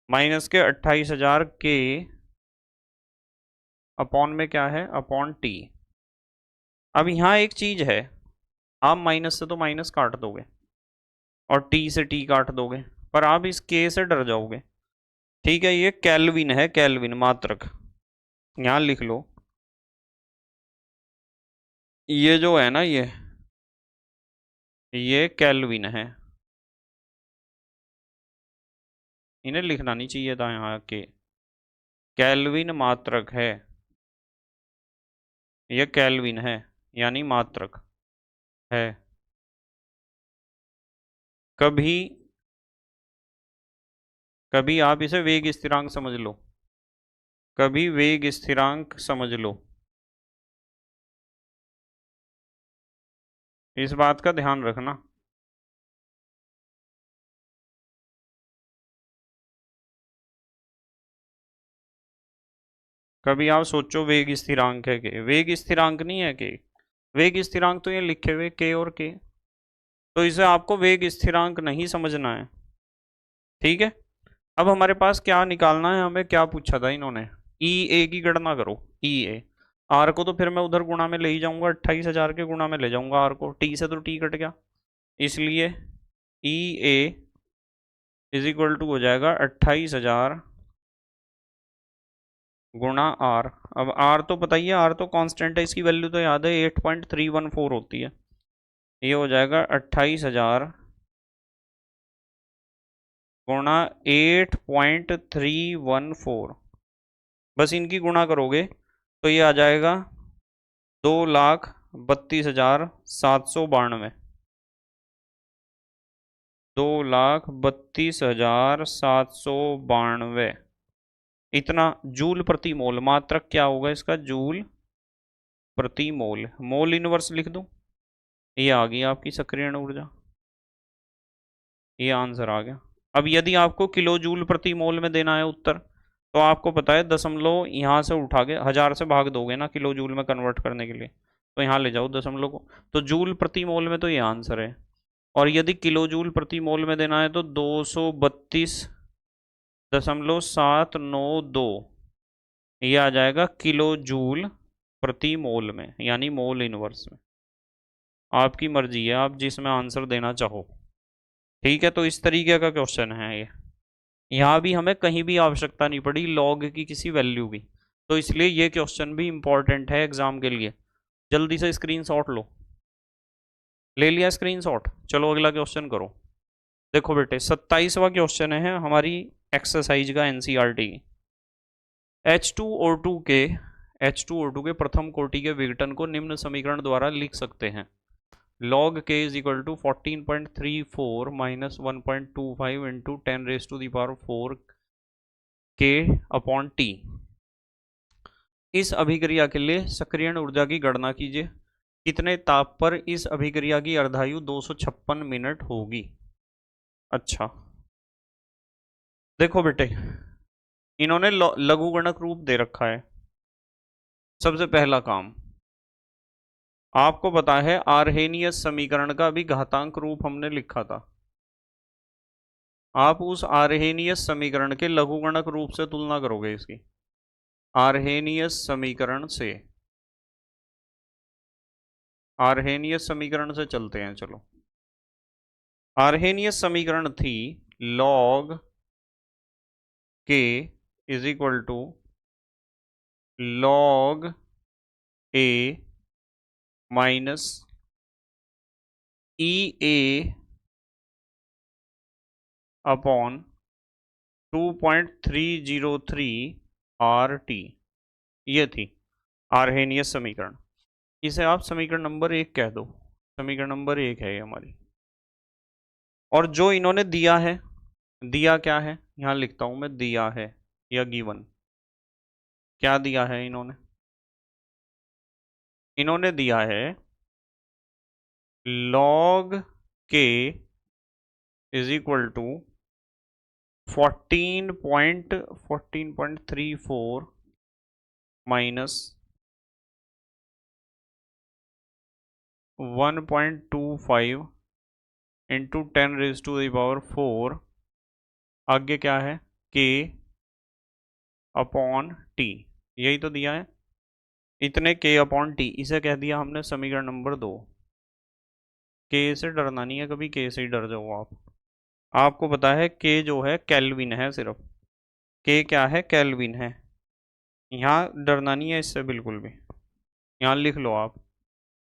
माइनस के 28,000 के अपॉन में क्या है, अपॉन टी। अब यहाँ एक चीज है, आप माइनस से तो माइनस काट दोगे और टी से टी काट दोगे, पर आप इस के से डर जाओगे। ठीक है, ये केल्विन है, केल्विन मात्रक, यहाँ लिख लो। ये जो है ना, ये केल्विन है, इन्हें लिखना नहीं चाहिए था यहाँ के, केल्विन मात्रक है, ये केल्विन है यानी मात्रक है। कभी कभी आप इसे वेग स्थिरांक समझ लो, कभी वेग स्थिरांक समझ लो, इस बात का ध्यान रखना। कभी आप सोचो वेग स्थिरांक है के, वेग स्थिरांक नहीं है के, वेग स्थिरांक तो ये लिखे हुए के और के, तो इसे आपको वेग स्थिरांक नहीं समझना है। ठीक है, अब हमारे पास क्या निकालना है, हमें क्या पूछा था इन्होंने, ई ए की गणना करो। ई ए, आर को तो फिर मैं उधर गुणा में ले ही जाऊंगा, 28,000 के गुणा में ले जाऊंगा आर को, टी से तो टी कट गया, इसलिए ई ए इज इक्वल टू हो जाएगा 28,000 गुणा आर। अब आर तो पता ही है, आर तो कांस्टेंट है, इसकी वैल्यू तो याद है 8.314 होती है, ये हो जाएगा 28,000 गुणा 8.314, बस इनकी गुणा करोगे तो ये आ जाएगा 2,32,792, 2,32,792, इतना जूल प्रति मोल। मात्रक क्या होगा इसका, जूल प्रति मोल। मोल इनवर्स लिख दूं, ये आ गई आपकी सक्रियण ऊर्जा, ये आंसर आ गया। अब यदि आपको किलो जूल प्रति मोल में देना है उत्तर, तो आपको पता है दशमलव यहाँ से उठा के 1000 से भाग दोगे ना किलो जूल में कन्वर्ट करने के लिए, तो यहाँ ले जाओ दशमलव को, तो जूल प्रति मोल में तो ये आंसर है। और यदि किलो जूल प्रति मोल में देना है तो 232.792, ये आ जाएगा किलो जूल प्रति मोल में, यानी मोल इनवर्स में। आपकी मर्जी है, आप जिसमें आंसर देना चाहो। ठीक है, तो इस तरीके का क्वेश्चन है ये। यहाँ भी हमें कहीं भी आवश्यकता नहीं पड़ी लॉग की किसी वैल्यू की, तो इसलिए ये क्वेश्चन भी इंपॉर्टेंट है एग्जाम के लिए। जल्दी से स्क्रीनशॉट लो, ले लिया स्क्रीनशॉट, चलो अगला क्वेश्चन करो। देखो बेटे 27वां क्वेश्चन है हमारी एक्सरसाइज का एनसीईआरटी। H2O2 के H2O2 के प्रथम कोटि के विघटन को निम्न समीकरण द्वारा लिख सकते हैं। log k is equal to 14.34 minus 1.25 into 10⁴ k upon T. इस अभिक्रिया के लिए सक्रियण ऊर्जा की गणना कीजिए। कितने ताप पर इस अभिक्रिया की अर्धायु 256 मिनट होगी। अच्छा देखो बेटे, इन्होंने लघुगणक रूप दे रखा है। सबसे पहला काम, आपको पता है आर्हेनियस समीकरण का भी घातांक रूप हमने लिखा था। आप उस आर्हेनियस समीकरण के लघुगणक रूप से तुलना करोगे इसकी, आर्हेनियस समीकरण से, आर्हेनियस समीकरण से चलते हैं चलो। आर्हेनियस समीकरण थी log k is equal to log a minus E A upon 2.303 R T, ये थी आर्हेनियस समीकरण। इसे आप समीकरण नंबर 1 कह दो, समीकरण नंबर 1 है ये हमारी। और जो इन्होंने दिया है, दिया क्या है यहां लिखता हूं मैं, दिया है या गिवन, क्या दिया है इन्होंने, इन्होंने दिया है log k is equal to 14.34 minus 1.25 into 10⁴, आगे क्या है k अपॉन टी, यही तो दिया है, इतने k अपॉन टी, इसे कह दिया हमने समीकरण नंबर 2। k से डरना नहीं है कभी, k से ही डर जाओ आप। आपको पता है k जो है केल्विन है, सिर्फ k क्या है, केल्विन है, यहाँ डरना नहीं है इससे बिल्कुल भी। यहाँ लिख लो आप,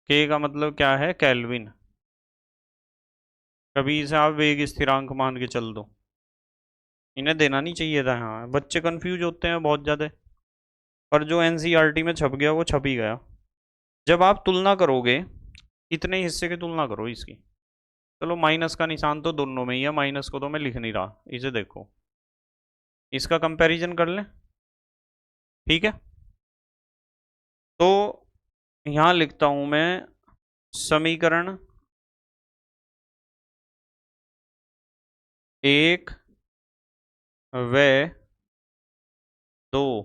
k का मतलब क्या है, केल्विन। कभी इसे आप वेग स्थिरांक मान के चल दो, इन्हें देना नहीं चाहिए था। हाँ बच्चे कंफ्यूज होते हैं बहुत ज़्यादा, पर जो एनसीईआरटी में छप गया वो छप ही गया। जब आप तुलना करोगे, इतने हिस्से की तुलना करो इसकी, चलो माइनस का निशान तो दोनों में ही है, माइनस को तो मैं लिख नहीं रहा, इसे देखो इसका कंपैरिजन कर लें, ठीक है। तो यहां लिखता हूं मैं समीकरण 1 व 2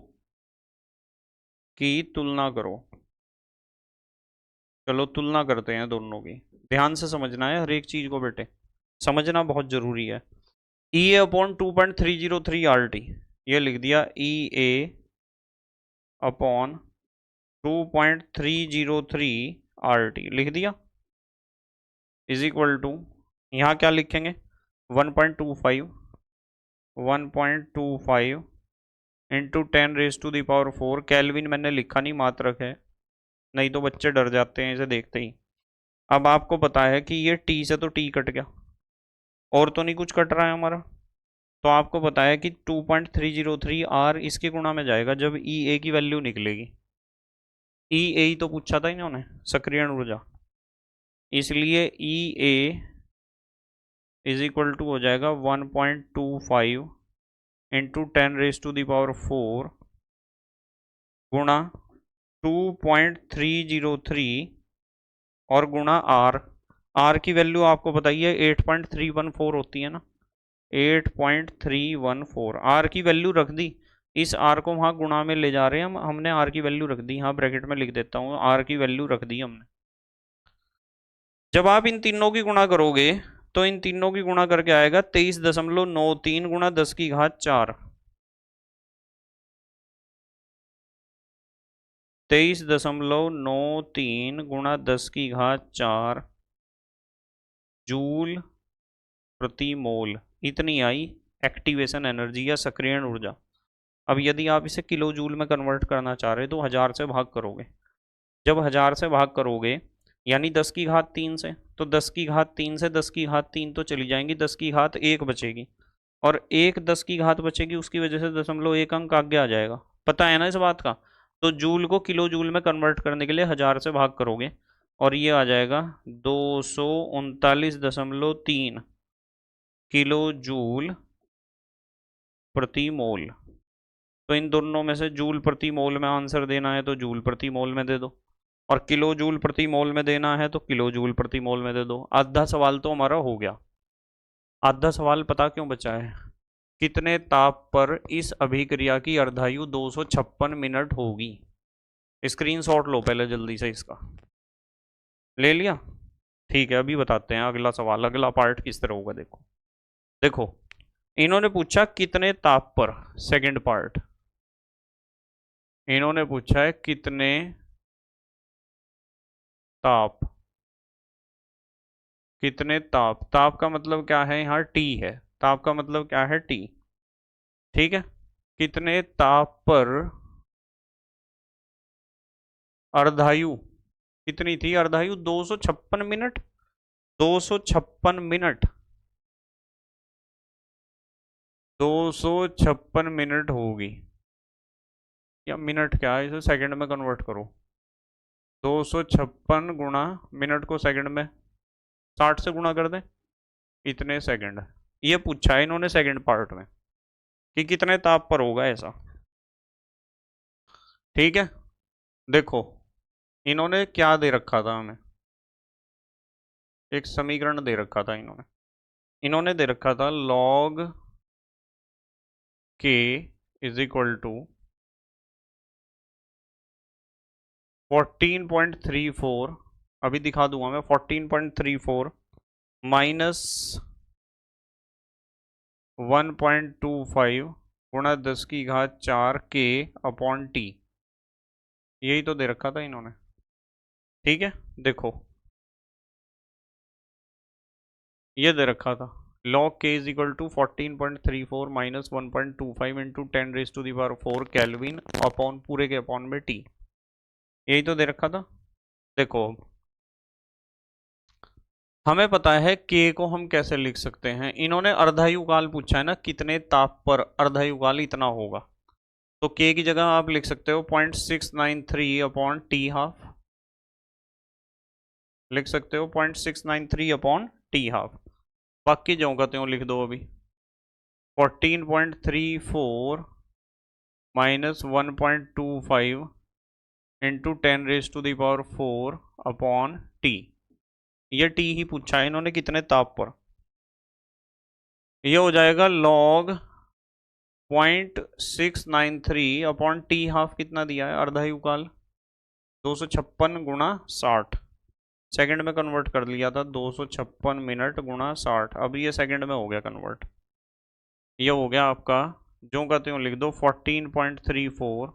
की तुलना करो। चलो तुलना करते हैं दोनों की। ध्यान से समझना है हर एक चीज को बेटे, समझना बहुत जरूरी है। ई ए अपॉन 2.303 RT, ये लिख दिया ई ए अपॉन 2.303 RT लिख दिया, इज इक्वल टू, यहाँ क्या लिखेंगे 1.25 इंटू 10⁻⁴। केल्विन मैंने लिखा नहीं, मात्रक है, नहीं तो बच्चे डर जाते हैं इसे देखते ही। अब आपको पता है कि ये टी से तो टी कट गया, और तो नहीं कुछ कट रहा है हमारा, तो आपको पता है कि 2.303 R इसके गुणा में जाएगा जब ई ए की वैल्यू निकलेगी। ई ए ही तो पूछा था इन्होंने, सक्रियण ऊर्जा, इसलिए ई ए इज इक्वल टू हो जाएगा 1.25 इंटू 10⁻⁴ गुणा 2.303 और गुणा आर। आर की वैल्यू आपको बताइए 8.314 होती है ना, 8.314। आर की वैल्यू रख दी, इस आर को वहां गुणा में ले जा रहे हैं हम, हमने आर की वैल्यू रख दी, यहाँ ब्रैकेट में लिख देता हूँ, आर की वैल्यू रख दी हमने। जब आप इन तीनों की गुणा करोगे तो इन तीनों की गुणा करके आएगा 23.93 गुणा 10⁻⁴। 23.93 गुणा 10⁻⁴ जूल प्रति मोल, इतनी आई एक्टिवेशन एनर्जी या सक्रियण ऊर्जा। अब यदि आप इसे किलो जूल में कन्वर्ट करना चाह रहे हो तो 1000 से भाग करोगे। जब 1000 से भाग करोगे यानी 10⁻³ से, तो 10⁻³ से 10⁻³ तो चली जाएंगी, 10⁻1 बचेगी, और एक 10 की घात बचेगी, उसकी वजह से 0.1 अंक आगे आ जाएगा। पता है ना इस बात का। तो जूल को किलो जूल में कन्वर्ट करने के लिए 1000 से भाग करोगे और ये आ जाएगा 239.3 किलो जूल प्रति मोल। तो इन दोनों में से जूल प्रति मोल में आंसर देना है तो जूल प्रति मोल में दे दो, और किलो जूल प्रति मोल में देना है तो किलो जूल प्रति मोल में दे दो। आधा सवाल तो हमारा हो गया। आधा सवाल पता क्यों बचा है, कितने ताप पर इस अभिक्रिया की अर्धायु 256 मिनट होगी। स्क्रीनशॉट लो पहले जल्दी से इसका, ले लिया, ठीक है। अभी बताते हैं अगला सवाल, अगला पार्ट किस तरह होगा। देखो देखो, इन्होंने पूछा कितने ताप पर, सेकंड पार्ट, इन्होंने पूछा है कितने ताप, कितने ताप, ताप का मतलब क्या है, यहाँ टी है, ताप का मतलब क्या है टी, ठीक है। कितने ताप पर अर्धायु, कितनी थी अर्धायु, 256 मिनट, 256 मिनट, 256 मिनट होगी, या मिनट क्या है, इसे सेकंड में कन्वर्ट करो। 256 गुणा मिनट को सेकंड में 60 से गुणा कर दें, इतने सेकंड। ये पूछा है इन्होंने सेकंड पार्ट में कि कितने ताप पर होगा ऐसा, ठीक है। देखो इन्होंने क्या दे रखा था हमें, एक समीकरण दे रखा था इन्होंने, इन्होंने दे रखा था log k is equal to 14.34, अभी दिखा दूंगा मैं, 14.34 माइनस 1.25 गुणा 10⁻⁴ k अपॉन टी, यही तो दे रखा था इन्होंने, ठीक है। देखो ये दे रखा था log k is equal to 14.34 minus 1.25 into 10⁻⁴ kelvin upon पूरे के अपॉन में टी, यही तो दे रखा था। देखो हमें पता है k को हम कैसे लिख सकते हैं, इन्होंने अर्धायुकाल पूछा है ना, कितने ताप पर अर्धायुकाल इतना होगा, तो k की जगह आप लिख सकते हो 0.693 अपॉन टी हाफ, लिख सकते हो 0.693 अपॉन टी हाफ, बाकी जो का त्यों लिख दो अभी, 14.34 माइनस 1.25 इंटू 10⁴ अपॉन टी। ये टी ही पूछा है इन्होंने, कितने ताप पर। ये हो जाएगा लॉग 0.693 अपॉन टी हाफ कितना दिया है, अर्धायुकाल 256 गुणा 60। सेकंड में कन्वर्ट कर लिया था, 256 मिनट गुणा 60। अब ये सेकंड में हो गया कन्वर्ट। ये हो गया आपका, जो कहते हो लिख दो 14.34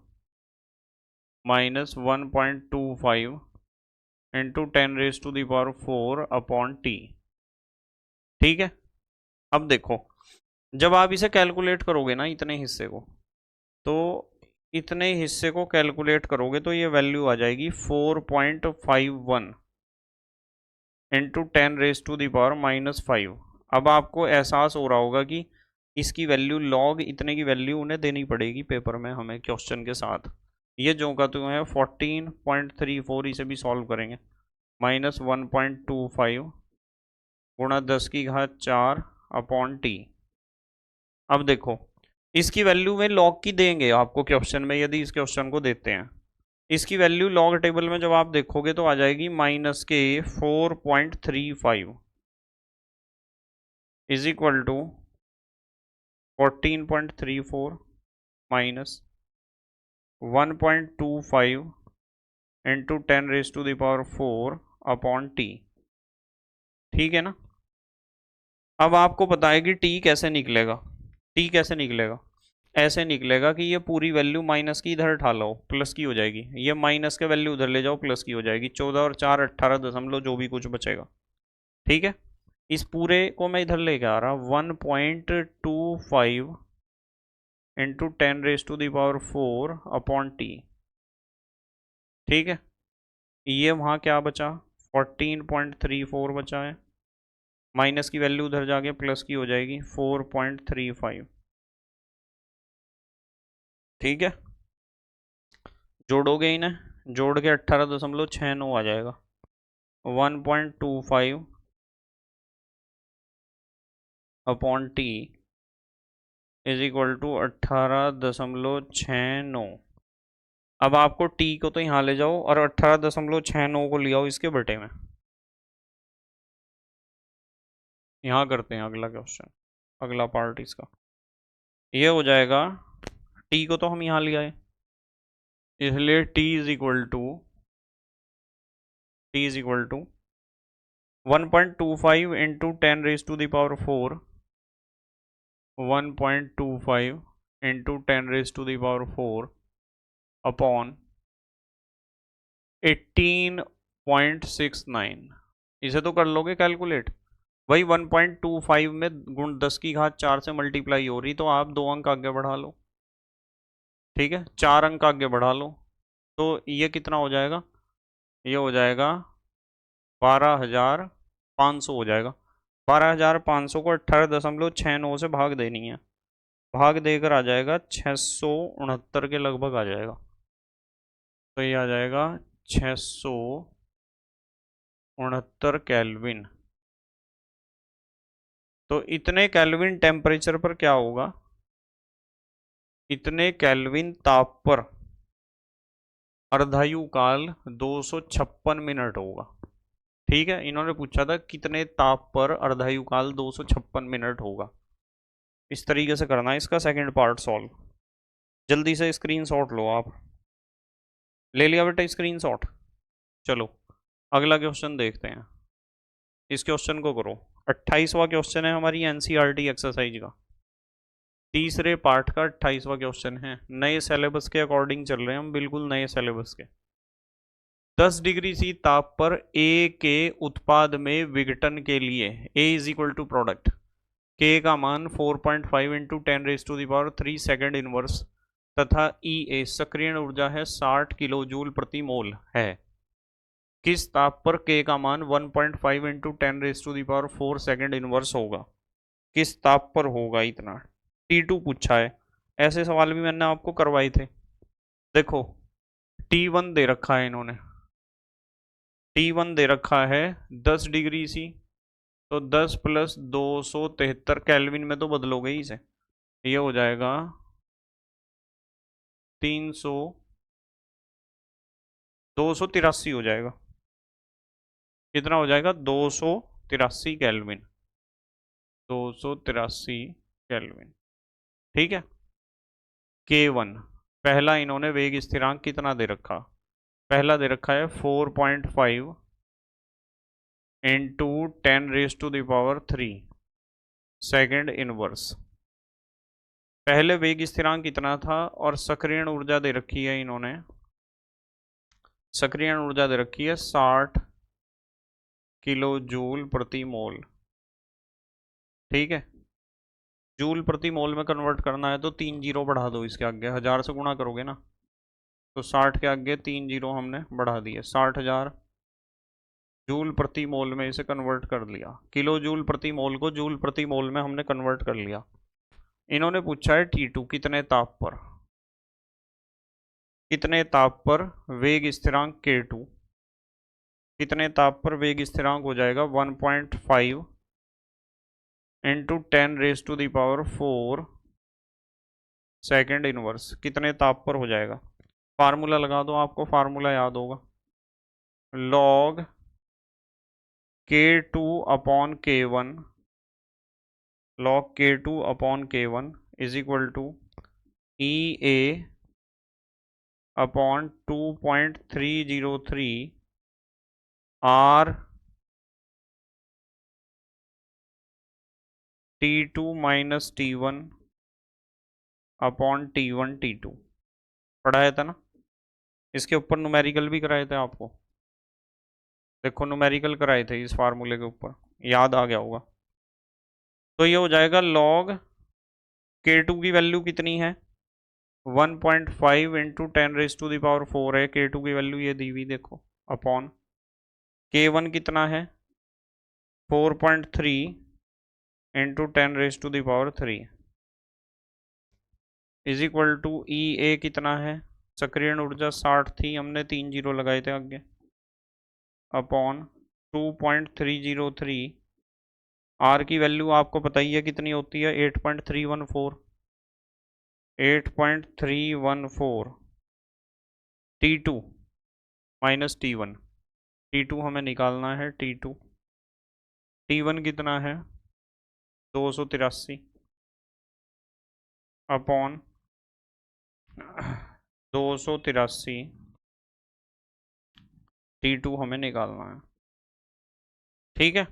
माइनस 1.25 इंटू 10⁴ अपॉन टी। ठीक है। अब देखो, जब आप इसे कैलकुलेट करोगे ना इतने हिस्से को, तो इतने हिस्से को कैलकुलेट करोगे तो ये वैल्यू आ जाएगी 4.51 इंटू 10⁻⁻⁵। अब आपको एहसास हो रहा होगा कि इसकी वैल्यू लॉग इतने की वैल्यू उन्हें देनी पड़ेगी पेपर में हमें क्वेश्चन के साथ। ये जो का तो है 14.34, इसे भी सॉल्व करेंगे, माइनस 1.25 गुणा 10⁴ अपॉन टी। अब देखो, इसकी वैल्यू में लॉग की देंगे आपको क्वेश्चन में, यदि इस क्वेश्चन को देते हैं। इसकी वैल्यू लॉग टेबल में जब आप देखोगे तो आ जाएगी माइनस के 4.35 is equal to 14.34 minus 1.25 into 10⁻⁴ upon T. ठीक है ना। अब आपको पता है कि टी कैसे निकलेगा। टी कैसे निकलेगा, ऐसे निकलेगा कि ये पूरी वैल्यू माइनस की इधर उठा लो, प्लस की हो जाएगी। ये माइनस के वैल्यू उधर ले जाओ, प्लस की हो जाएगी। 14 और 4 18 दशमलव जो भी कुछ बचेगा। ठीक है। इस पूरे को मैं इधर लेके आ रहा, 1.25 इंटू 10⁻⁴ अपॉन टी। ठीक है। ये वहाँ क्या बचा, 14.34 बचा है, माइनस की वैल्यू उधर जाके प्लस की हो जाएगी 4.35। ठीक है। जोड़ोगे इन्हें, जोड़ के 18.69 आ जाएगा। 1.25 upon T is equal to 18.69। अब आपको टी को तो यहाँ ले जाओ और 18.69 को ले आओ इसके बटे में। यहाँ करते हैं अगला क्वेश्चन, अगला पार्ट इसका। ये हो जाएगा, टी को तो हम यहाँ ले आए, इसलिए T is equal to 1.25 into 10⁻⁴ 1.25 into 10⁻⁴ upon 18.69। इसे तो कर लोगे कैलकुलेट भाई। 1.25 में गुण 10⁴ से मल्टीप्लाई हो रही, तो आप 2 अंक आगे बढ़ा लो। ठीक है, 4 अंक आगे बढ़ा लो, तो ये कितना हो जाएगा, ये हो जाएगा 12,500 हो जाएगा। 12,500 को 18.69 से भाग देनी है, भाग देकर आ जाएगा 669 के लगभग आ जाएगा। तो ये आ जाएगा 669 केल्विन। तो इतने केल्विन टेम्परेचर पर क्या होगा, इतने केल्विन ताप पर अर्धायु काल 256 मिनट होगा। ठीक है, इन्होंने पूछा था कितने ताप पर अर्धायु काल 256 मिनट होगा। इस तरीके से करना है इसका सेकंड पार्ट सॉल्व। जल्दी से स्क्रीनशॉट लो आप। ले लिया बेटा स्क्रीनशॉट। चलो अगला क्वेश्चन देखते हैं। इस क्वेश्चन को करो। 28वां क्वेश्चन है हमारी एनसीईआरटी एक्सरसाइज का, तीसरे पार्ट का 28वां क्वेश्चन है। नए सिलेबस के अकॉर्डिंग चल रहे हैं हम, बिल्कुल नए सिलेबस के। 10 डिग्री सी ताप पर ए के उत्पाद में विघटन के लिए ए इज इक्वल टू प्रोडक्ट के का मान 4.5 इंटू 10⁻³ सेकेंड इनवर्स तथा ई ए सक्रिय ऊर्जा है 60 किलो जूल प्रति मोल है। किस ताप पर के का मान 1.5 इंटू 10⁻⁴ सेकेंड इनवर्स होगा, किस ताप पर होगा इतना। T2 पूछा है। ऐसे सवाल भी मैंने आपको करवाए थे। देखो T1 दे रखा है इन्होंने, T1 दे रखा है 10 डिग्री सी, तो 10 + 273 केल्विन में तो बदलोगे ही इसे। ये हो जाएगा 300 283 हो जाएगा। कितना हो जाएगा? 283 केल्विन। 283 केल्विन। ठीक है। K1 पहला इन्होंने वेग स्थिरांक कितना दे रखा? पहला दे रखा है 4.5 इंटू 10⁻³ सेकेंड इनवर्स। पहले वेग स्थिरांक कितना था और सक्रियण ऊर्जा दे रखी है इन्होंने, सक्रियण ऊर्जा दे रखी है 60 किलो जूल प्रति मोल। ठीक है। जूल प्रति मोल में कन्वर्ट करना है तो 3 जीरो बढ़ा दो इसके आगे, 1000 से गुणा करोगे ना, तो 60 के आगे 3 जीरो हमने बढ़ा दिए, 60,000 जूल प्रति मोल में इसे कन्वर्ट कर लिया। किलो जूल प्रति मोल को जूल प्रति मोल में हमने कन्वर्ट कर लिया। इन्होंने पूछा है T2 कितने ताप पर, कितने ताप पर वेग स्थिरांक K2, कितने ताप पर वेग स्थिरांक हो जाएगा 1.5 इंटू 10⁻⁴ सेकेंड इनवर्स। कितने ताप पर हो जाएगा? फार्मूला लगा दो, आपको फार्मूला याद होगा, log K2 upon K1, log K2 upon K1 is equal to EA upon 2.303 R T2 minus T1 upon T1 T2। पढ़ाया था ना? इसके ऊपर न्यूमेरिकल भी कराए थे आपको, देखो न्यूमेरिकल कराए थे इस फार्मूले के ऊपर, याद आ गया होगा। तो ये हो जाएगा लॉग K2 की वैल्यू कितनी है 1.5 इंटू 10⁻⁴ है K2 की वैल्यू, ये दी हुई देखो, अपॉन K1 कितना है 4.3 into 10⁻³ is equal to EA कितना है, सक्रियण ऊर्जा 60 थी, हमने 3 जीरो लगाए थे आगे, अपॉन 2.303। R की वैल्यू आपको पता ही है कितनी होती है 8.314, 8.314 T2 माइनस T1, T2 हमें निकालना है, T2 T1 कितना है 283 अपॉन 283 T2 हमें निकालना है। ठीक है।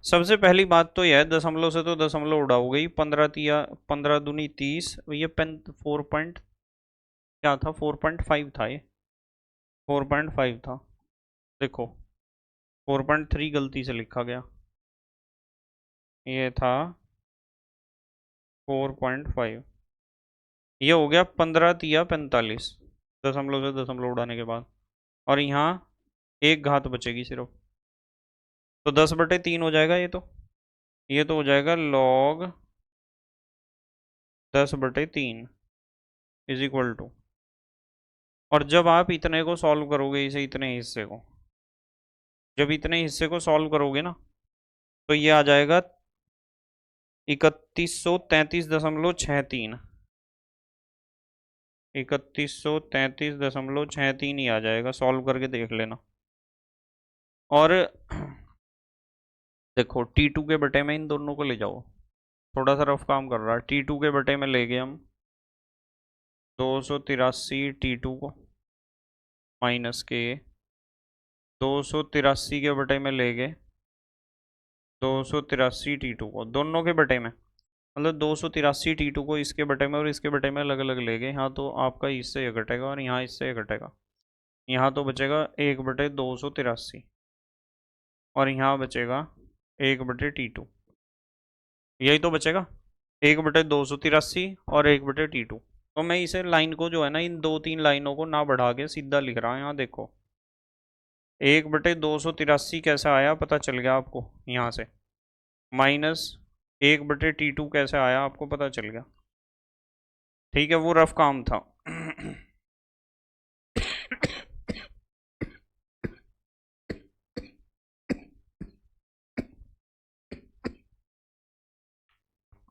सबसे पहली बात तो यह है, दशमलव से तो दशमलव उड़ा हो गई, 15 दूनी 30, ये पेन 4 पॉइंट क्या था 4.5 था, ये 4.5 था, देखो 4.3 गलती से लिखा गया, ये था 4.5, ये हो गया 15 × 45 दशमलव से दशमलव उड़ाने के बाद, और यहाँ एक घात बचेगी सिर्फ, तो 10/3 हो जाएगा ये तो हो जाएगा log 10/3 इज इक्वल टू, और जब आप इतने को सॉल्व करोगे, इसे इतने हिस्से को, जब इतने हिस्से को सॉल्व करोगे ना, तो ये आ जाएगा 3133.63, 3133.63 ही आ जाएगा, सॉल्व करके देख लेना। और देखो T2 के बटे में इन दोनों को ले जाओ, थोड़ा सा रफ काम कर रहा है, T2 के बटे में ले गए हम 283 T2 को माइनस के 283 के बटे में ले गए 283 T2 को, दोनों के बटे में, मतलब 283 T2 को इसके बटे में और इसके बटे में अलग अलग ले गए, यहाँ तो आपका इससे ये घटेगा और यहाँ इससे ये घटेगा, यहाँ तो बचेगा 1/283 और यहाँ बचेगा 1/T2, यही तो बचेगा 1/283 और 1/T2। तो मैं इसे लाइन को जो है ना, इन 2-3 लाइनों को ना बढ़ा के सीधा लिख रहा हूँ, यहाँ देखो 1/283 कैसे आया पता चल गया आपको यहाँ से, माइनस 1/T2 कैसे आया आपको पता चल गया। ठीक है, वो रफ काम था।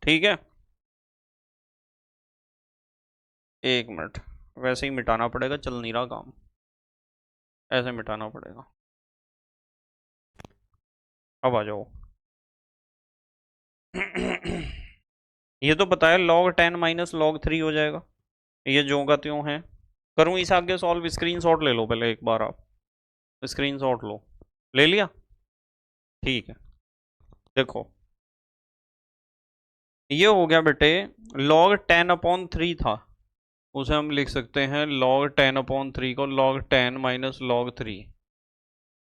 ठीक है। एक मिनट, वैसे ही मिटाना पड़ेगा, चल नहीं रहा काम, ऐसे मिटाना पड़ेगा। अब आ जाओ। ये तो पता है log 10 - log 3 हो जाएगा, ये ज्यों का त्यों है। करूँ इस आगे सॉल्व? स्क्रीनशॉट ले लो पहले एक बार, आप स्क्रीनशॉट लो। ले लिया? ठीक है। देखो ये हो गया बेटे, log 10/3 था, उसे हम लिख सकते हैं log 10/3 को log 10 - log 3।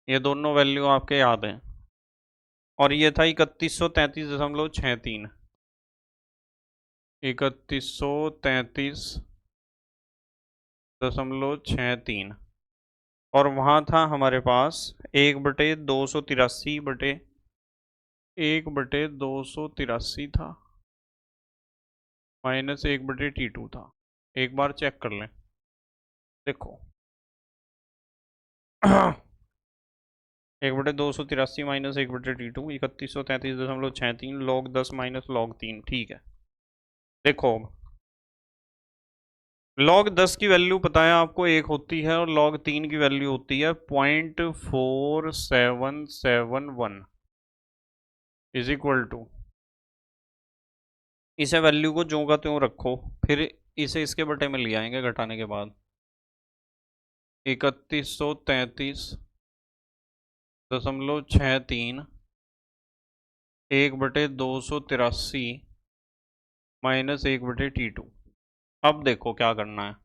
ये दोनों वैल्यू आपके याद हैं। और ये था 3133.63, 3133.63। और वहाँ था हमारे पास 1/283 था, -1/T2 था। एक बार चेक कर लें, देखो। 1/283 - 1/T2, 3133.63 log 10 - log 3। ठीक है। देखो log 10 की वैल्यू पता है आपको 1 होती है, और log 3 की वैल्यू होती है 0.4771 इज इक्वल टू, इसे वैल्यू को ज्यों का त्यों रखो, फिर इसे इसके बटे में ले आएंगे घटाने के बाद। 3133.63 1/283 -1/T2। अब देखो क्या करना है।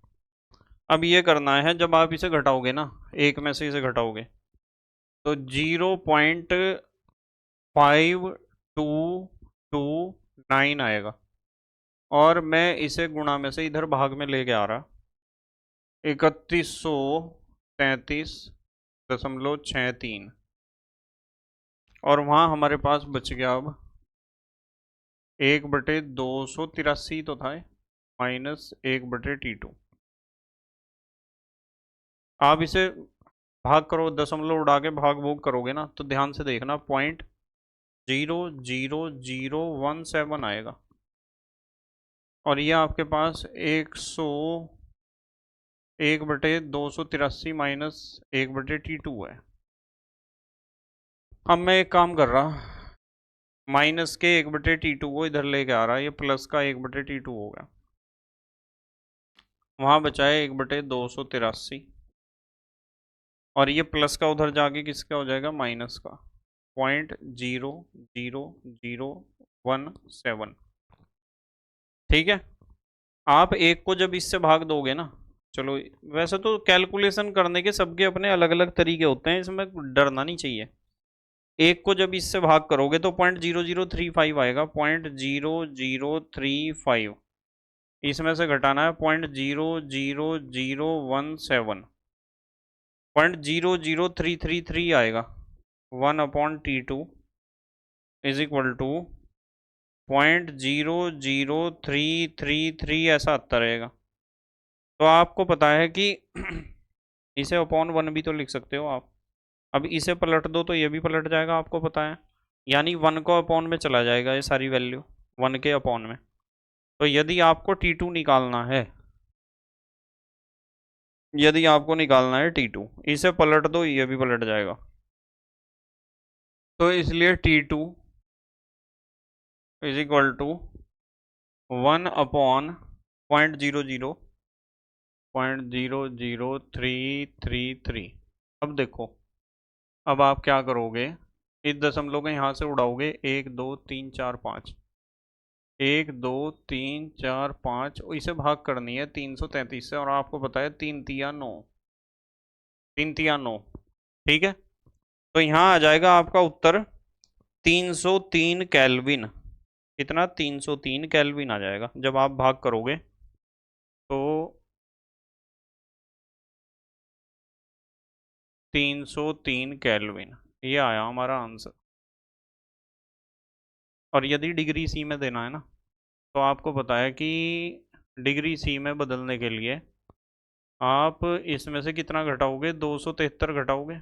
अब ये करना है, जब आप इसे घटाओगे ना, एक में से इसे घटाओगे, तो 0.5229 आएगा। और मैं इसे गुणा में से इधर भाग में लेके आ रहा, 3133.63, और वहाँ हमारे पास बच गया अब 1/283 तो था, -1/T2। आप इसे भाग करो, दशमलव उड़ा के भाग भोग करोगे ना, तो ध्यान से देखना 0.00017 आएगा। और ये आपके पास 1/283 -1/T2 है। अब मैं एक काम कर रहा, माइनस के 1/T2 को इधर लेके आ रहा, ये प्लस का 1/T2 होगा, वहां बचा है 1/283, और ये प्लस का उधर जाके किसका हो जाएगा, माइनस का, 0.00017। ठीक है। आप एक को जब इससे भाग दोगे ना, चलो, वैसे तो कैलकुलेशन करने के सबके अपने अलग अलग तरीके होते हैं, इसमें डरना नहीं चाहिए। एक को जब इससे भाग करोगे तो 0.0035 आएगा, 0.0035। इसमें से घटाना है 0.00017, 0.00333 आएगा, 1/T2 इज इक्वल टू 0.00333, ऐसा आता रहेगा। तो आपको पता है कि इसे अपॉन 1 भी तो लिख सकते हो आप। अब इसे पलट दो तो ये भी पलट जाएगा, आपको पता है, यानी 1 को अपॉन में चला जाएगा ये सारी वैल्यू, 1 के अपॉन में। तो यदि आपको निकालना है T2, इसे पलट दो, ये भी पलट जाएगा। तो इसलिए T2 इज इक्वल टू 1/0.00333। अब देखो, अब आप क्या करोगे, इस दशमलव को यहाँ से उड़ाओगे, 1 2 3 4 5, 1 2 3 4 5, इसे भाग करनी है 333 से, और आपको पता है 3 तिया 9, 3 तिया 9। ठीक है। तो यहाँ आ जाएगा आपका उत्तर 303 केल्विन। कितना? 303 केल्विन आ जाएगा जब आप भाग करोगे, तो 303 केल्विन, ये आया हमारा आंसर। और यदि डिग्री सी में देना है ना, तो आपको पता है कि डिग्री सी में बदलने के लिए आप इसमें से कितना घटाओगे, 273 घटाओगे,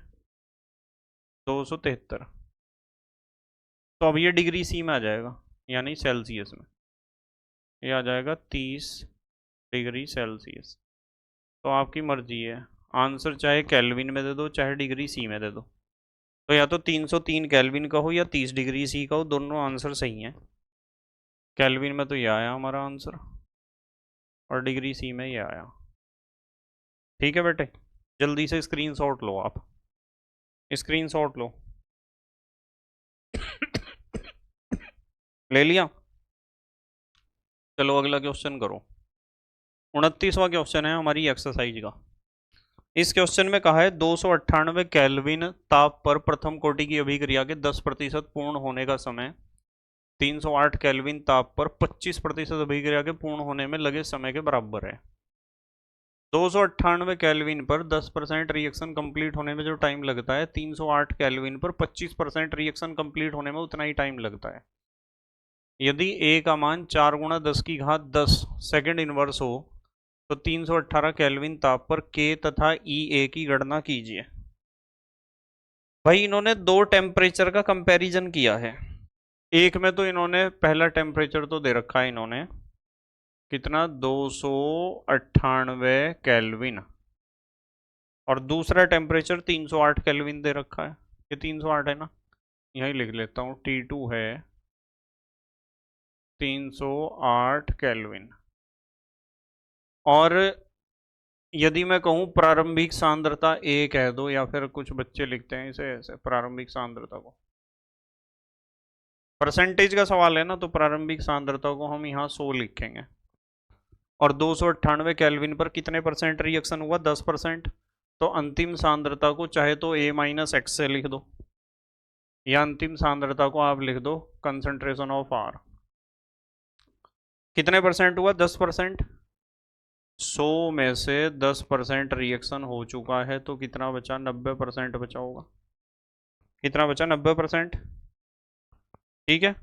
273। तो अब ये डिग्री सी में आ जाएगा, यानी सेल्सियस में, ये आ जाएगा 30 डिग्री सेल्सियस। तो आपकी मर्जी है, आंसर चाहे केल्विन में दे दो चाहे डिग्री सी में दे दो। तो या तो 303 केल्विन का हो या 30 डिग्री सी का हो, दोनों आंसर सही हैं। केल्विन में तो ये आया हमारा आंसर और डिग्री सी में ये आया। ठीक है बेटे, जल्दी से स्क्रीनशॉट लो, आप स्क्रीनशॉट लो। ले लिया? चलो अगला क्वेश्चन करो। 29वां क्वेश्चन है हमारी एक्सरसाइज का। इस क्वेश्चन में कहा है 298 केल्विन ताप पर प्रथम कोटि की अभिक्रिया के 10% पूर्ण होने का समय 308 केल्विन ताप पर 25% अभिक्रिया के पूर्ण होने में लगे समय के बराबर है। 298 केल्विन पर 10% रिएक्शन कंप्लीट होने में जो टाइम लगता है, 308 केल्विन पर 25% रिएक्शन कंप्लीट होने में उतना ही टाइम लगता है। यदि ए का मान 4 गुणा 10 की घात 10 सेकेंड इनवर्स हो तो 318 केल्विन ताप पर के तथा ई ए की गणना कीजिए। भाई इन्होंने दो टेम्परेचर का कंपैरिजन किया है। एक में तो इन्होंने पहला टेम्परेचर तो दे रखा है, इन्होंने कितना 298 केल्विन, और दूसरा टेम्परेचर 308 केल्विन दे रखा है। ये 308 है ना, यही लिख लेता हूँ, T2 है 308 केल्विन। और यदि मैं कहूँ प्रारंभिक सांद्रता ए कह दो, या फिर कुछ बच्चे लिखते हैं इसे ऐसे, प्रारंभिक सांद्रता को, परसेंटेज का सवाल है ना, तो प्रारंभिक सांद्रता को हम यहाँ 100 लिखेंगे। और 298 केल्विन पर कितने परसेंट रिएक्शन हुआ? 10%। तो अंतिम सांद्रता को चाहे तो ए माइनस एक्स से लिख दो, या अंतिम सांद्रता को आप लिख दो कंसंट्रेशन ऑफ आर। कितने परसेंट हुआ? 10%। 100 में से 10% रिएक्शन हो चुका है, तो कितना बचा? 90% बचा होगा। कितना बचा? 90%। ठीक है,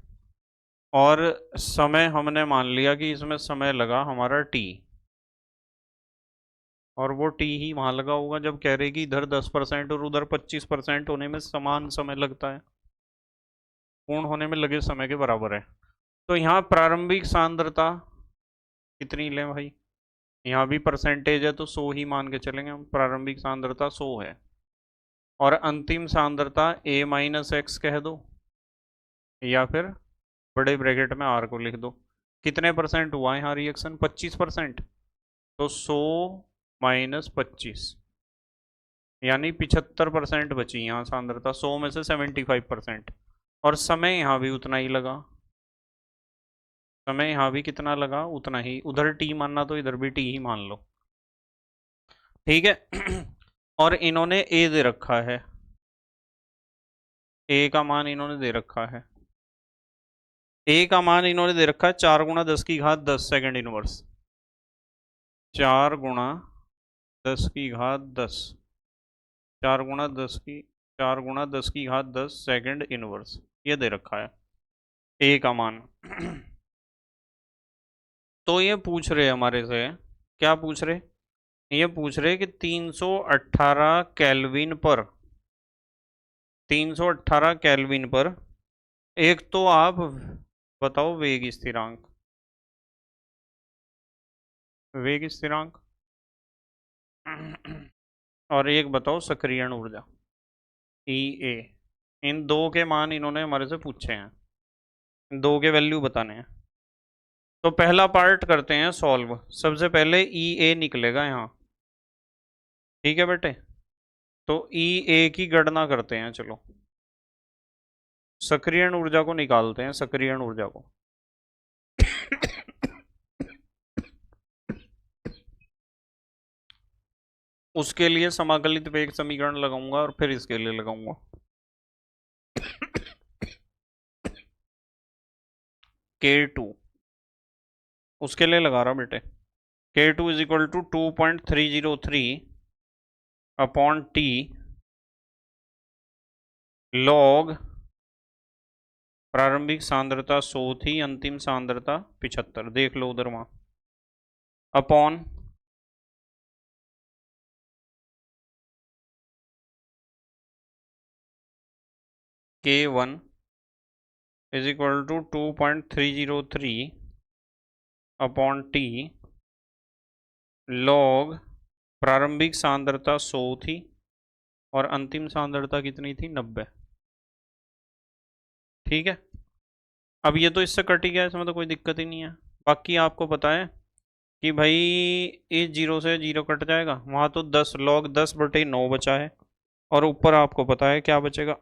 और समय हमने मान लिया कि इसमें समय लगा हमारा टी, और वो टी ही वहां लगा होगा जब कह रहे कि इधर 10% और उधर 25% होने में समान समय लगता है, पूर्ण होने में लगे समय के बराबर है। तो यहाँ प्रारंभिक सांद्रता कितनी लें भाई? यहाँ भी परसेंटेज है तो 100 ही मान के चलेंगे हम। प्रारंभिक सांद्रता 100 है, और अंतिम सांद्रता a माइनस एक्स कह दो, या फिर बड़े ब्रैकेट में r को लिख दो। कितने परसेंट हुआ यहाँ रिएक्शन? 25%। तो 100 माइनस 25 यानी 75% बची यहाँ सांद्रता, 100 में से 75%। और समय यहाँ भी उतना ही लगा, समय यहाँ भी कितना लगा? उतना ही। उधर टी मानना तो इधर भी टी ही मान लो। ठीक है। और इन्होंने ए दे रखा है, ए का मान इन्होंने दे रखा है, ए का मान इन्होंने दे रखा है 4 गुणा 10 की घात 10 सेकेंड इनवर्स। 4 गुणा 10 की घात 10, 4 गुणा 10 की 4 गुणा 10 की घात 10 सेकेंड इनवर्स, ये दे रखा है ए का मान। तो ये पूछ रहे हमारे से, क्या पूछ रहे? ये पूछ रहे कि 318 केल्विन पर, 318 केल्विन पर एक तो आप बताओ वेग स्थिरांक, वेग स्थिरांक, और एक बताओ सक्रियण ऊर्जा ई ए। इन दो के मान इन्होंने हमारे से पूछे हैं, इन दो के वैल्यू बताने हैं। तो पहला पार्ट करते हैं सॉल्व। सबसे पहले ई ए निकलेगा यहाँ। ठीक है बेटे, तो ई ए की गणना करते हैं। चलो सक्रियण ऊर्जा को निकालते हैं, सक्रियण ऊर्जा को। उसके लिए समाकलित वेग समीकरण लगाऊंगा और फिर इसके लिए लगाऊंगा। K2 उसके लिए लगा रहा बेटे। K2 is equal to 2.303 upon T log प्रारंभिक सांद्रता 100 थी, अंतिम सांद्रता 75, देख लो उधर वहां, upon K1 is equal to 2.303 upon T log प्रारंभिक सांद्रता 100 थी और अंतिम सांद्रता कितनी थी 90। ठीक है, अब ये तो इससे कट ही गया, इसमें तो कोई दिक्कत ही नहीं है। बाकी आपको पता है कि भाई इस जीरो से जीरो कट जाएगा, वहां तो 10 लॉग 10/9 बचा है और ऊपर आपको पता है क्या बचेगा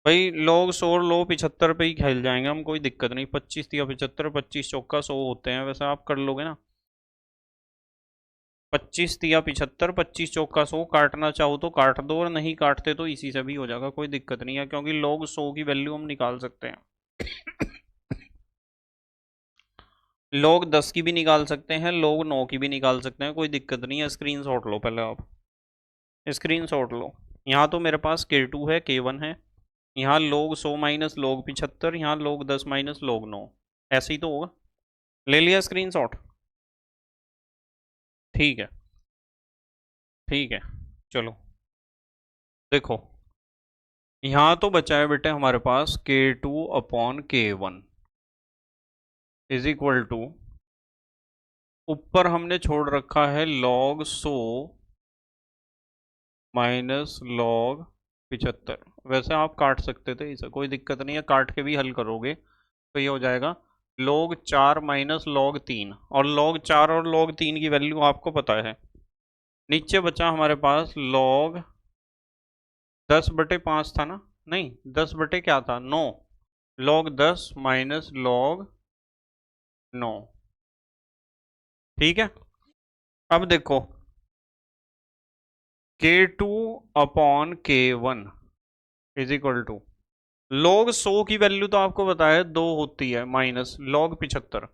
भाई लॉग 100 लॉग 75 पे ही खेल जाएंगे हम, कोई दिक्कत नहीं। 25 या 75, 25 चौका 100 होते हैं, वैसे आप कर लोगे ना। 25 या 75, 25 चौका 100, काटना चाहो तो काट दो और नहीं काटते तो इसी से भी हो जाएगा, कोई दिक्कत नहीं है, क्योंकि लॉग 100 की वैल्यू हम निकाल सकते हैं लॉग 10 की भी निकाल सकते हैं, लॉग 9 की भी निकाल सकते हैं, कोई दिक्कत नहीं है। स्क्रीनशॉट लो पहले आप, स्क्रीनशॉट लो। यहाँ तो मेरे पास K2 है, K1 है, यहाँ log 100 माइनस log 75, यहाँ log 10 माइनस log 9, ऐसे ही तो होगा। ले लिया स्क्रीनशॉट? ठीक है, ठीक है, चलो देखो, यहाँ तो बचा है बेटे हमारे पास K2/K1 इज इक्वल टू, ऊपर हमने छोड़ रखा है log 100 माइनस log 75। वैसे आप काट सकते थे इसे, कोई दिक्कत नहीं है, काट के भी हल करोगे तो ये हो जाएगा log 4 माइनस log 3, और log 4 और log 3 की वैल्यू आपको पता है। नीचे बचा हमारे पास log 10/5 था ना, नहीं 10 बटे क्या था 9, log 10 माइनस log 9। ठीक है, अब देखो K2/K1 is equal to log 100 की वैल्यू तो आपको बताया 2 होती है माइनस log 75।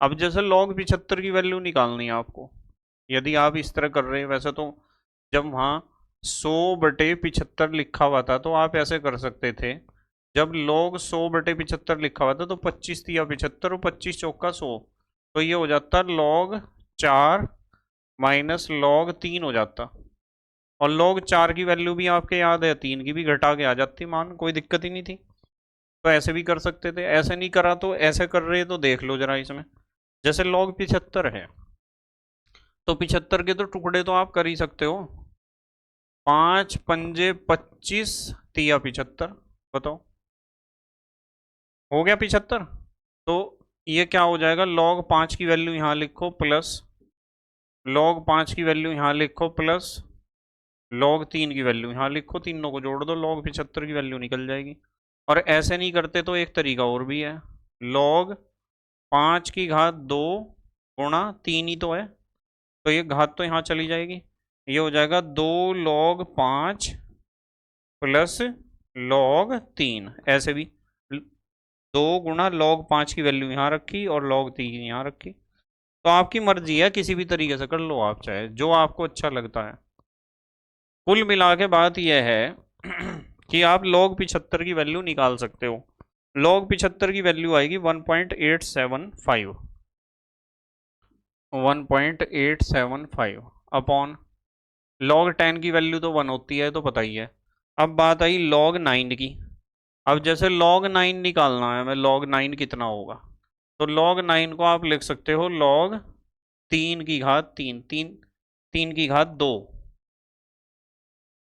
अब जैसे log 75 की वैल्यू निकालनी है आपको, यदि आप इस तरह कर रहे हैं, वैसे तो जब वहाँ 100/75 लिखा हुआ था तो आप ऐसे कर सकते थे, जब log 100/75 लिखा हुआ था तो 25 या 75 और 25 चौका 100, तो ये हो जाता log 4 माइनस log 3 हो जाता, और log 4 की वैल्यू भी आपके याद है 3 की भी घटा के आ जाती मान, कोई दिक्कत ही नहीं थी। तो ऐसे भी कर सकते थे, ऐसे नहीं करा तो ऐसे कर रहे तो देख लो जरा इसमें, जैसे log 75 है तो 75 के तो टुकड़े तो आप कर ही सकते हो, 5 पंजे 25 तिया 75, बताओ हो गया 75। तो ये क्या हो जाएगा, log 5 की वैल्यू यहाँ लिखो प्लस log 5 की वैल्यू यहाँ लिखो प्लस log 3 की वैल्यू यहाँ लिखो, तीनों को जोड़ दो, log 75 की वैल्यू निकल जाएगी। और ऐसे नहीं करते तो एक तरीका और भी है, log 5 की घात 2 गुणा 3 ही तो है, तो ये घात तो यहाँ चली जाएगी, ये हो जाएगा 2 log 5 प्लस log 3, ऐसे भी 2 गुणा log 5 की वैल्यू यहाँ रखी और log 3 यहाँ रखी। तो आपकी मर्जी है, किसी भी तरीके से कर लो आप, चाहे जो आपको अच्छा लगता है। कुल मिला के बात यह है कि आप log 75 की वैल्यू निकाल सकते हो। log 75 की वैल्यू आएगी 1.875, 1.875 अपॉन log 10 की वैल्यू तो 1 होती है तो पता ही है। अब बात आई log 9 की, अब जैसे log 9 निकालना है हमें, log 9 कितना होगा, तो log 9 को आप लिख सकते हो log 3 की घात 3, 3 की घात 2,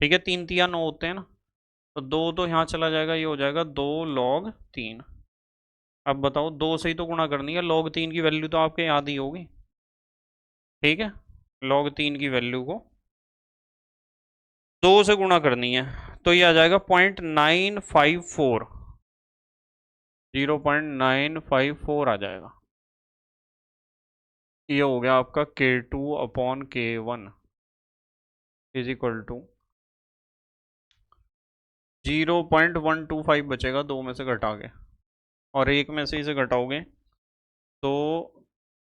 ठीक है, 3 तिया 9 होते हैं ना, तो 2 तो यहाँ चला जाएगा, ये हो जाएगा 2 log 3। अब बताओ 2 से ही तो गुणा करनी है, log 3 की वैल्यू तो आपके याद ही होगी, ठीक है, log 3 की वैल्यू को 2 से गुणा करनी है, तो ये आ जाएगा 0.954, 0.954 आ जाएगा। ये हो गया आपका K2/K1 इज इक्वल टू 0.125 बचेगा, 2 में से घटा के, और 1 में से इसे घटाओगे तो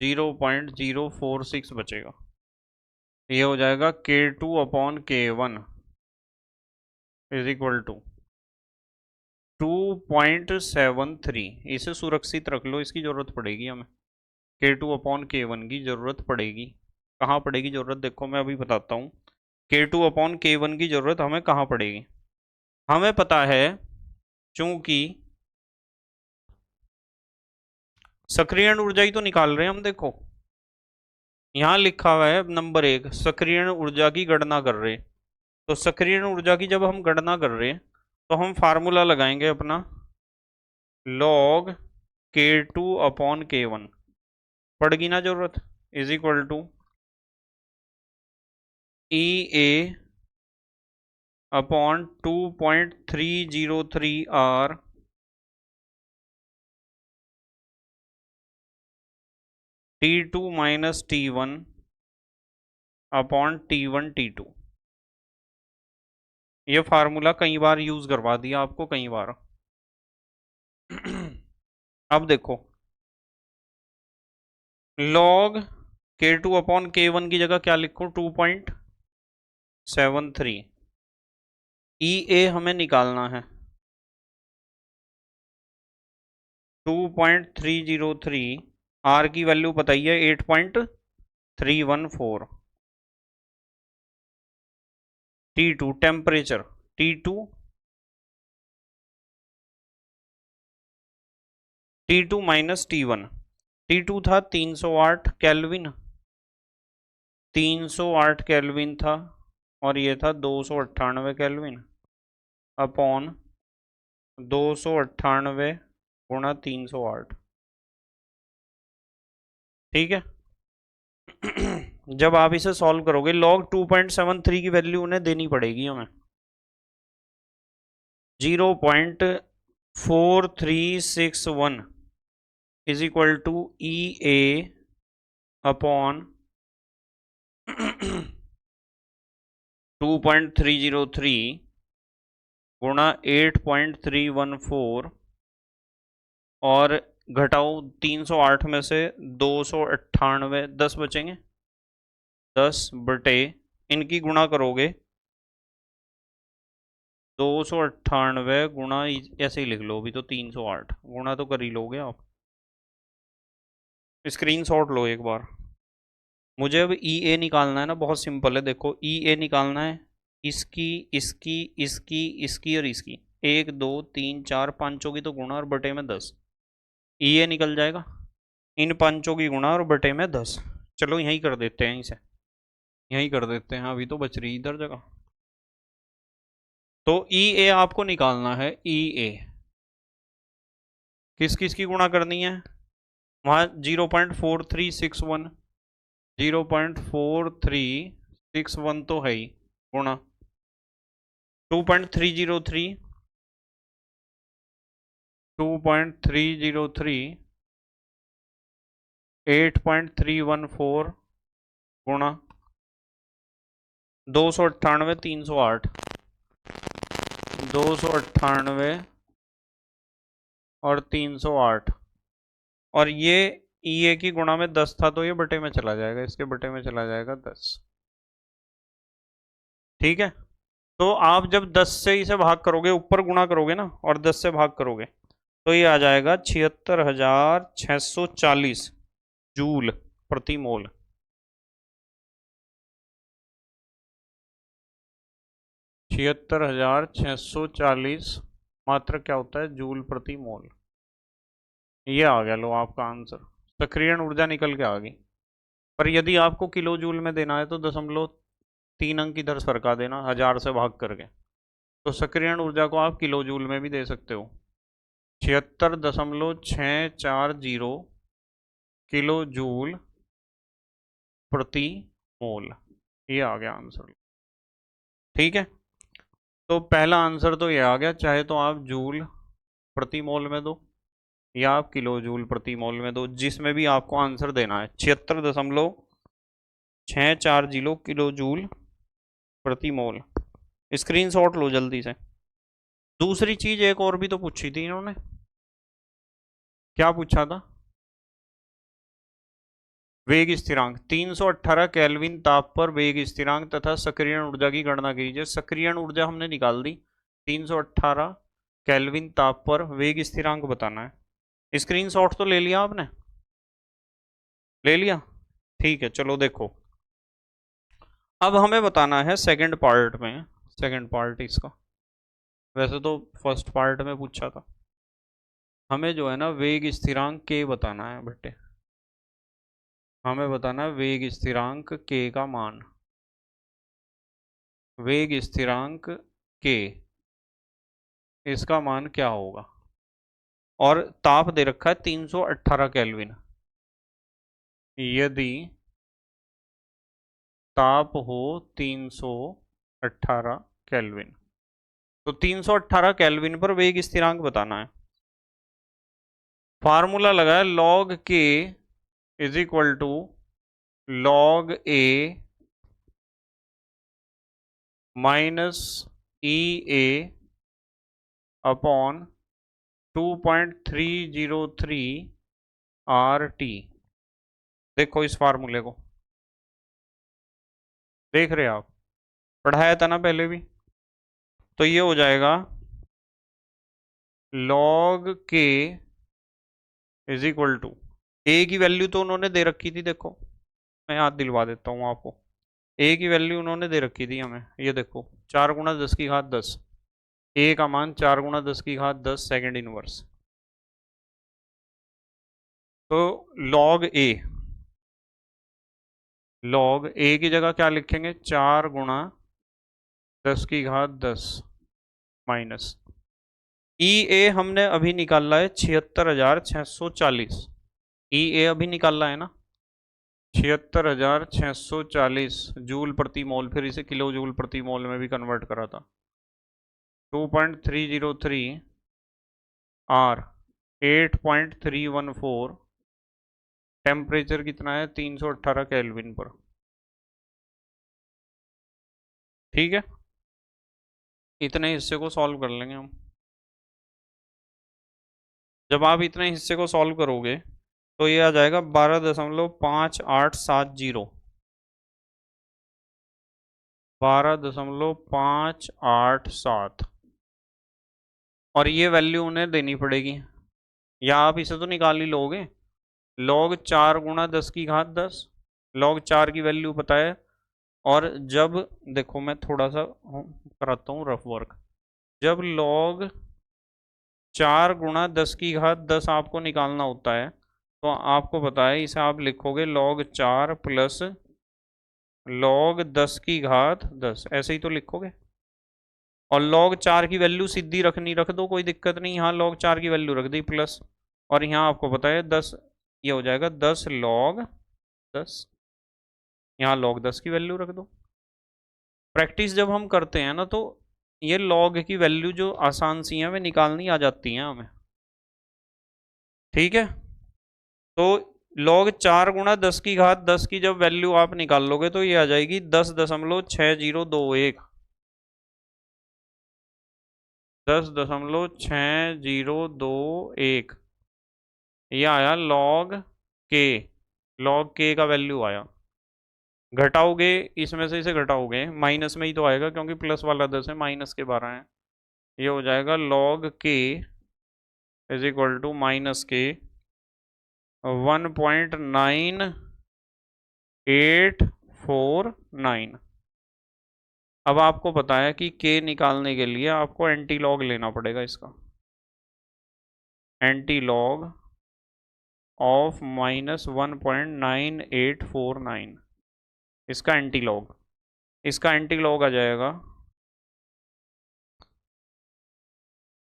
0.046 बचेगा। ये हो जाएगा K2/K1 इज इक्वल टू 2.73। इसे सुरक्षित रख लो, इसकी ज़रूरत पड़ेगी हमें, K2/K1 की ज़रूरत पड़ेगी। कहाँ पड़ेगी ज़रूरत, देखो मैं अभी बताता हूँ। K2/K1 की ज़रूरत हमें कहाँ पड़ेगी, हमें पता है चूंकि सक्रियण ऊर्जा ही तो निकाल रहे हैं हम। देखो यहाँ लिखा हुआ है नंबर 1, सक्रियण ऊर्जा की गणना कर रहे। तो सक्रियण ऊर्जा की जब हम गणना कर रहे तो हम फार्मूला लगाएंगे अपना log K2/K1, पड़गी ना जरूरत, is equal to EA/2.303R T2 minus T1/T1 T2। ये फार्मूला कई बार यूज करवा दिया आपको, कई बार। अब देखो log K2/K1 की जगह क्या लिखो, 2.73। EA हमें निकालना है 2.303, R की वैल्यू बताइए 8.314। T2 temperature, T2 minus T1। T2 था 308 केल्विन, 308 केल्विन था, और ये था 298 केल्विन अपॉन 298 गुणा 308। ठीक है। जब आप इसे सॉल्व करोगे log 2.73 की वैल्यू उन्हें देनी पड़ेगी हमें, 0.4361 is equal to EA upon 2.303 गुणा 8.314, और घटाओ 308 में से 298, 10 बचेंगे, 10 बटे इनकी गुणा करोगे 298 गुणा, ऐसे ही लिख लो अभी तो 308 गुणा तो कर ही लोगे आप। स्क्रीनशॉट लो एक बार। मुझे अब EA निकालना है ना, बहुत सिंपल है। देखो EA निकालना है इसकी, इसकी, इसकी, इसकी और इसकी, 1 2 3 4 पांचों की तो गुणा और बटे में 10। EA निकल जाएगा, इन पांचों की गुणा और बटे में 10। चलो यहीं कर देते हैं, इसे यहीं कर देते हैं, अभी तो बच रही इधर जगह। तो EA आपको निकालना है, EA किस किस की गुणा करनी है, वहाँ 0.4361, 0.4361 तो है ही, गुणा 2.303, 2.303 8.314 गुणा 298 308, 298 और 308, और ये EA की गुणा में 10 था तो ये बटे में चला जाएगा, इसके बटे में चला जाएगा 10। ठीक है। तो आप जब 10 से इसे भाग करोगे, ऊपर गुणा करोगे ना और 10 से भाग करोगे, तो ये आ जाएगा 76,640 जूल प्रति मोल। 76,640 मात्र क्या होता है, जूल प्रति मोल। ये आ गया, लो आपका आंसर, सक्रियण ऊर्जा निकल के आ गई। पर यदि आपको किलो जूल में देना है तो 0.3 अंक इधर सरका देना 1000 से भाग करके, तो सक्रियण ऊर्जा को आप किलो जूल में भी दे सकते हो। 76.640 किलो जूल प्रति मोल, ये आ गया आंसर। ठीक है। तो पहला आंसर तो ये आ गया, चाहे तो आप जूल प्रति मोल में दो या आप किलो जूल प्रति मोल में दो, जिसमें भी आपको आंसर देना है। 76.640 किलो जूल प्रति मोल। स्क्रीनशॉट लो जल्दी से। दूसरी चीज एक और भी तो पूछी थी इन्होंने, क्या पूछा था, वेग स्थिरांक। 318 केल्विन ताप पर वेग स्थिरांक तथा सक्रियण ऊर्जा की गणना कीजिए। सक्रियण ऊर्जा हमने निकाल दी, 318 केल्विन ताप पर वेग स्थिरांक बताना है। स्क्रीनशॉट तो ले लिया आपने, ले लिया, ठीक है। चलो देखो, अब हमें बताना है सेकंड पार्ट में, सेकंड पार्ट इसका, वैसे तो फर्स्ट पार्ट में पूछा था। हमें जो है ना वेग स्थिरांक के बताना है बेटे, हमें बताना है वेग स्थिरांक के का मान, वेग स्थिरांक के, इसका मान क्या होगा। और ताप दे रखा है 318 केल्विन। यदि ताप हो 318 केल्विन, तो 318 केल्विन पर वेग स्थिरांक बताना है। फार्मूला लगा है log k is equal to log A minus E A upon 2.303 R T. देखो इस फार्मूले को, देख रहे आप, पढ़ाया था ना पहले भी। तो ये हो जाएगा log k is equal to, ए की वैल्यू तो उन्होंने दे रखी थी, देखो मैं याद दिलवा देता हूँ आपको। ए की वैल्यू उन्होंने दे रखी थी हमें, ये देखो 4 × 10⁻10, ए का मान 4 × 10⁻10 सेकेंड इनवर्स। तो लॉग ए, लॉग ए की जगह क्या लिखेंगे, 4 × 10⁻10 माइनस ई ए हमने अभी निकाला है 76,640। ई ए अभी निकाला है ना 76,640 जूल प्रति मोल, फिर इसे किलो जूल प्रति मोल में भी कन्वर्ट करा था। 2.303 आर 8.314, टेम्परेचर कितना है 318 केल्विन पर। ठीक है, इतने हिस्से को सॉल्व कर लेंगे हम। जब आप इतने हिस्से को सॉल्व करोगे तो ये आ जाएगा 12.5870, 12.587। और ये वैल्यू उन्हें देनी पड़ेगी, या आप इसे तो निकाल ही लोगे। लॉग 4 × 10⁻10, लॉग 4 की वैल्यू पता है। और जब देखो मैं थोड़ा सा कराता हूँ रफ वर्क, जब लॉग 4 × 10⁻10 आपको निकालना होता है तो आपको पता है इसे आप लिखोगे log 4 प्लस log 10⁻10, ऐसे ही तो लिखोगे। और log 4 की वैल्यू सीधी रखनी रख दो, कोई दिक्कत नहीं, यहाँ log 4 की वैल्यू रख दी प्लस, और यहाँ आपको पता है 10, ये हो जाएगा 10 log 10, यहाँ log 10 की वैल्यू रख दो। प्रैक्टिस जब हम करते हैं ना तो ये log की वैल्यू जो आसान सी है वे निकालनी आ जाती हैं हमें। ठीक है, तो log 4 × 10⁻10 की जब वैल्यू आप निकाल लोगे तो ये आ जाएगी 10.6021, 10.6021। ये आया log के का वैल्यू आया। घटाओगे इसमें से, इसे घटाओगे माइनस में ही तो आएगा क्योंकि प्लस वाला 10 है, माइनस के 12 है। ये हो जाएगा log के इज इक्वल टू माइनस के 1.9849। अब आपको पता है कि k निकालने के लिए आपको एंटी लॉग लेना पड़ेगा इसका, एंटी लॉग ऑफ -1.9849, इसका एंटी लॉग, इसका एंटी लॉग आ जाएगा,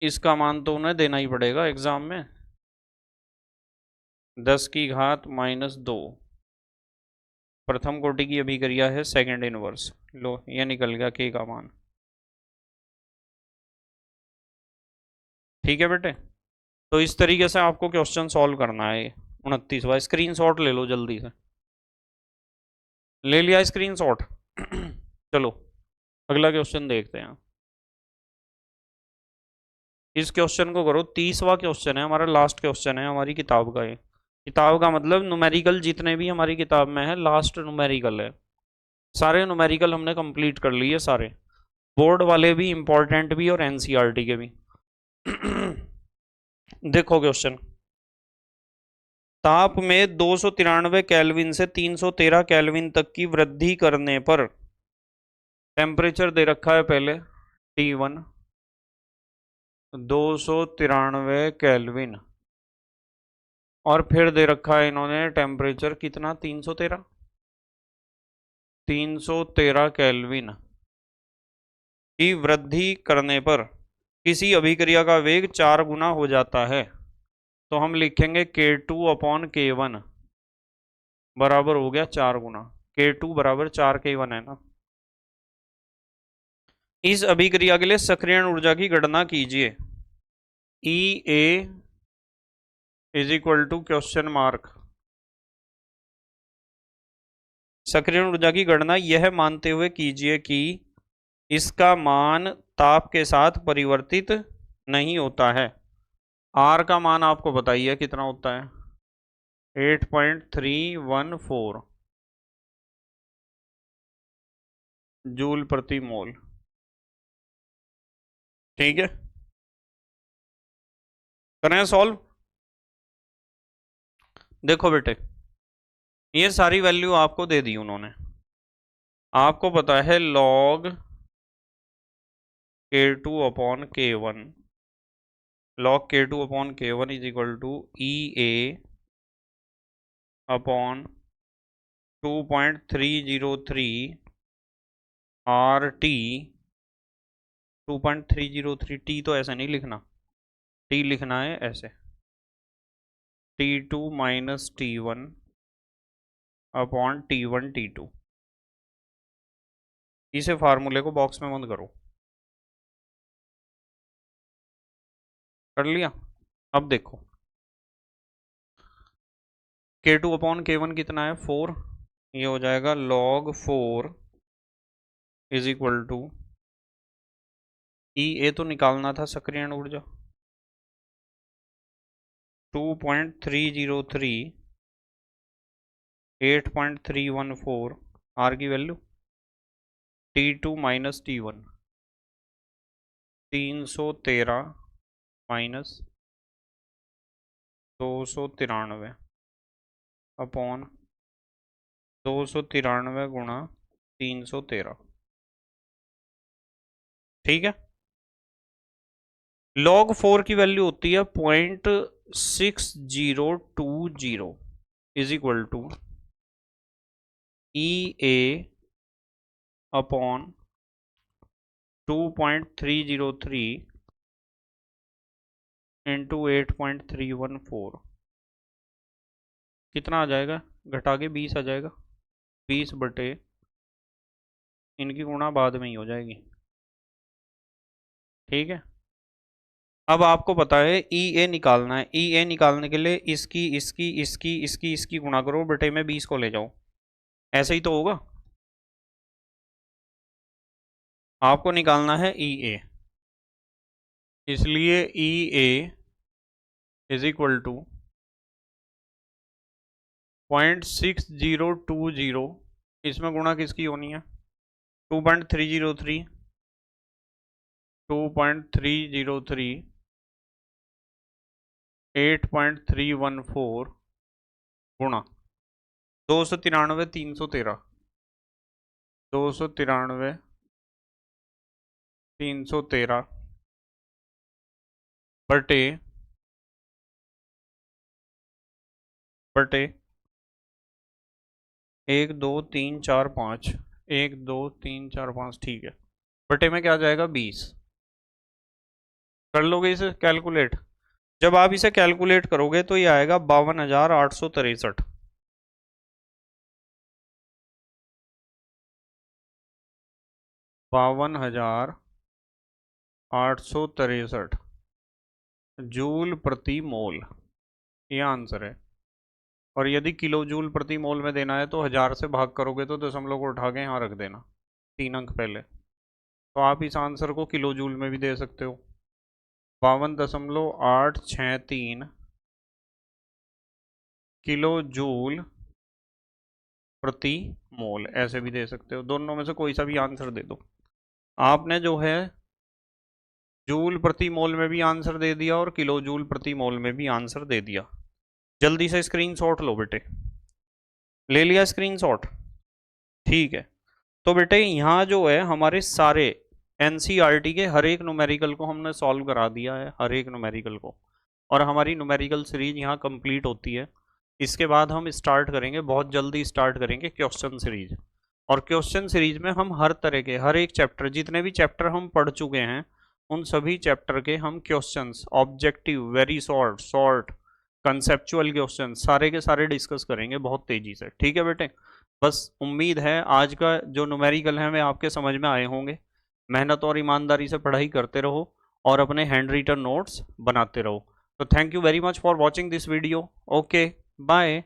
इसका मान तो उन्हें देना ही पड़ेगा एग्जाम में, 10⁻−2। प्रथम कोटि की अभिक्रिया है सेकंड इनवर्स, लो ये निकल गया k का मान। ठीक है बेटे, तो इस तरीके से आपको क्वेश्चन सॉल्व करना है। 29वां स्क्रीनशॉट ले लो जल्दी से, ले लिया स्क्रीनशॉट। चलो अगला क्वेश्चन देखते हैं। इस क्वेश्चन को करो, 30वां क्वेश्चन है हमारा, लास्ट क्वेश्चन है हमारी किताब का। ये किताब का मतलब न्यूमेरिकल जितने भी हमारी किताब में है लास्ट न्यूमेरिकल है। सारे न्यूमेरिकल हमने कंप्लीट कर लिए, सारे बोर्ड वाले भी, इंपॉर्टेंट भी और एनसीईआरटी के भी। देखो क्वेश्चन, ताप में 293 केल्विन से 313 केल्विन तक की वृद्धि करने पर टेम्परेचर दे रखा है पहले T1, 293 केल्विन। और फिर दे रखा है इन्होंने टेम्परेचर कितना, 313 केल्विन की वृद्धि करने पर किसी अभिक्रिया का वेग 4 गुना हो जाता है। तो हम लिखेंगे K2/K1 बराबर हो गया 4 गुना। K2 बराबर 4K1 है ना। इस अभिक्रिया के लिए सक्रियण ऊर्जा की गणना कीजिए। EA is equal to question mark. सक्रियण ऊर्जा की गणना यह मानते हुए कीजिए कि इसका मान ताप के साथ परिवर्तित नहीं होता है। R का मान आपको बताइए कितना होता है, 8.314 जूल प्रति मोल। ठीक है, करें सॉल्व। देखो बेटे, ये सारी वैल्यू आपको दे दी उन्होंने। आपको पता है log K2/K1, log K2/K1 is equal to EA upon 2.303 RT। 2.303 T तो ऐसे नहीं लिखना, T लिखना है ऐसे, T2 minus T1 upon T1 T2। इसे फार्मूले को बॉक्स में बंद करो। कर लिया। अब देखो K2/K1 कितना है, 4। ये हो जाएगा log 4 is equal to EA तो निकालना था सक्रियण ऊर्जा, 2.303 8.314 R की value, T2 minus T1 313 minus 293 upon 293 गुणा 313। ठीक है, log 4 की वैल्यू होती है 0.6020 is equal to EA upon 2.303 into 8.314। कितना आ जाएगा, घटा के 20 आ जाएगा। 20 बटे, इनकी गुणा बाद में ही हो जाएगी। ठीक है, अब आपको पता है EA निकालना है। EA निकालने के लिए इसकी गुणा करो, बटे में 20 को ले जाओ। ऐसे ही तो होगा। आपको निकालना है EA, इसलिए EA इज इक्वल टू 0.6020, इसमें गुणा किसकी होनी है, 2.303 8.314 गुणा 293 313 293 313 बटे 1 2 3 4 5 1 2 3 4 5। ठीक है, बटे में क्या आ जाएगा, 20। कर लोगे इसे कैलकुलेट। जब आप इसे कैलकुलेट करोगे तो ये आएगा 52,863। 52,863 जूल प्रति मोल, ये आंसर है। और यदि किलो जूल प्रति मोल में देना है तो 1000 से भाग करोगे तो दशमलव को उठा के यहाँ रख देना, 3 अंक पहले। तो आप इस आंसर को किलो जूल में भी दे सकते हो, 52.863 किलो जूल प्रति मोल, ऐसे भी दे सकते हो। दोनों में से कोई सा भी आंसर दे दो। आपने जो है जूल प्रति मोल में भी आंसर दे दिया और किलो जूल प्रति मोल में भी आंसर दे दिया। जल्दी से स्क्रीनशॉट लो बेटे। ले लिया स्क्रीनशॉट? ठीक है, तो बेटे यहाँ जो है हमारे सारे एनसीईआरटी के हर एक न्यूमेरिकल को हमने सॉल्व करा दिया है, हर एक न्यूमेरिकल को। और हमारी न्यूमेरिकल सीरीज यहाँ कंप्लीट होती है। इसके बाद हम स्टार्ट करेंगे, बहुत जल्दी स्टार्ट करेंगे क्वेश्चन सीरीज। और क्वेश्चन सीरीज में हम हर तरह के, हर एक चैप्टर, जितने भी चैप्टर हम पढ़ चुके हैं उन सभी चैप्टर के हम questions, objective, very short, short, conceptual question, सारे के सारे डिस्कस करेंगे बहुत तेजी से। ठीक है बेटे, बस उम्मीद है आज का जो न्यूमेरिकल है वे आपके समझ में आए होंगे। मेहनत और ईमानदारी से पढ़ाई करते रहो और अपने हैंड रिटन नोट्स बनाते रहो। तो thank you very much for watching this video. Okay, bye.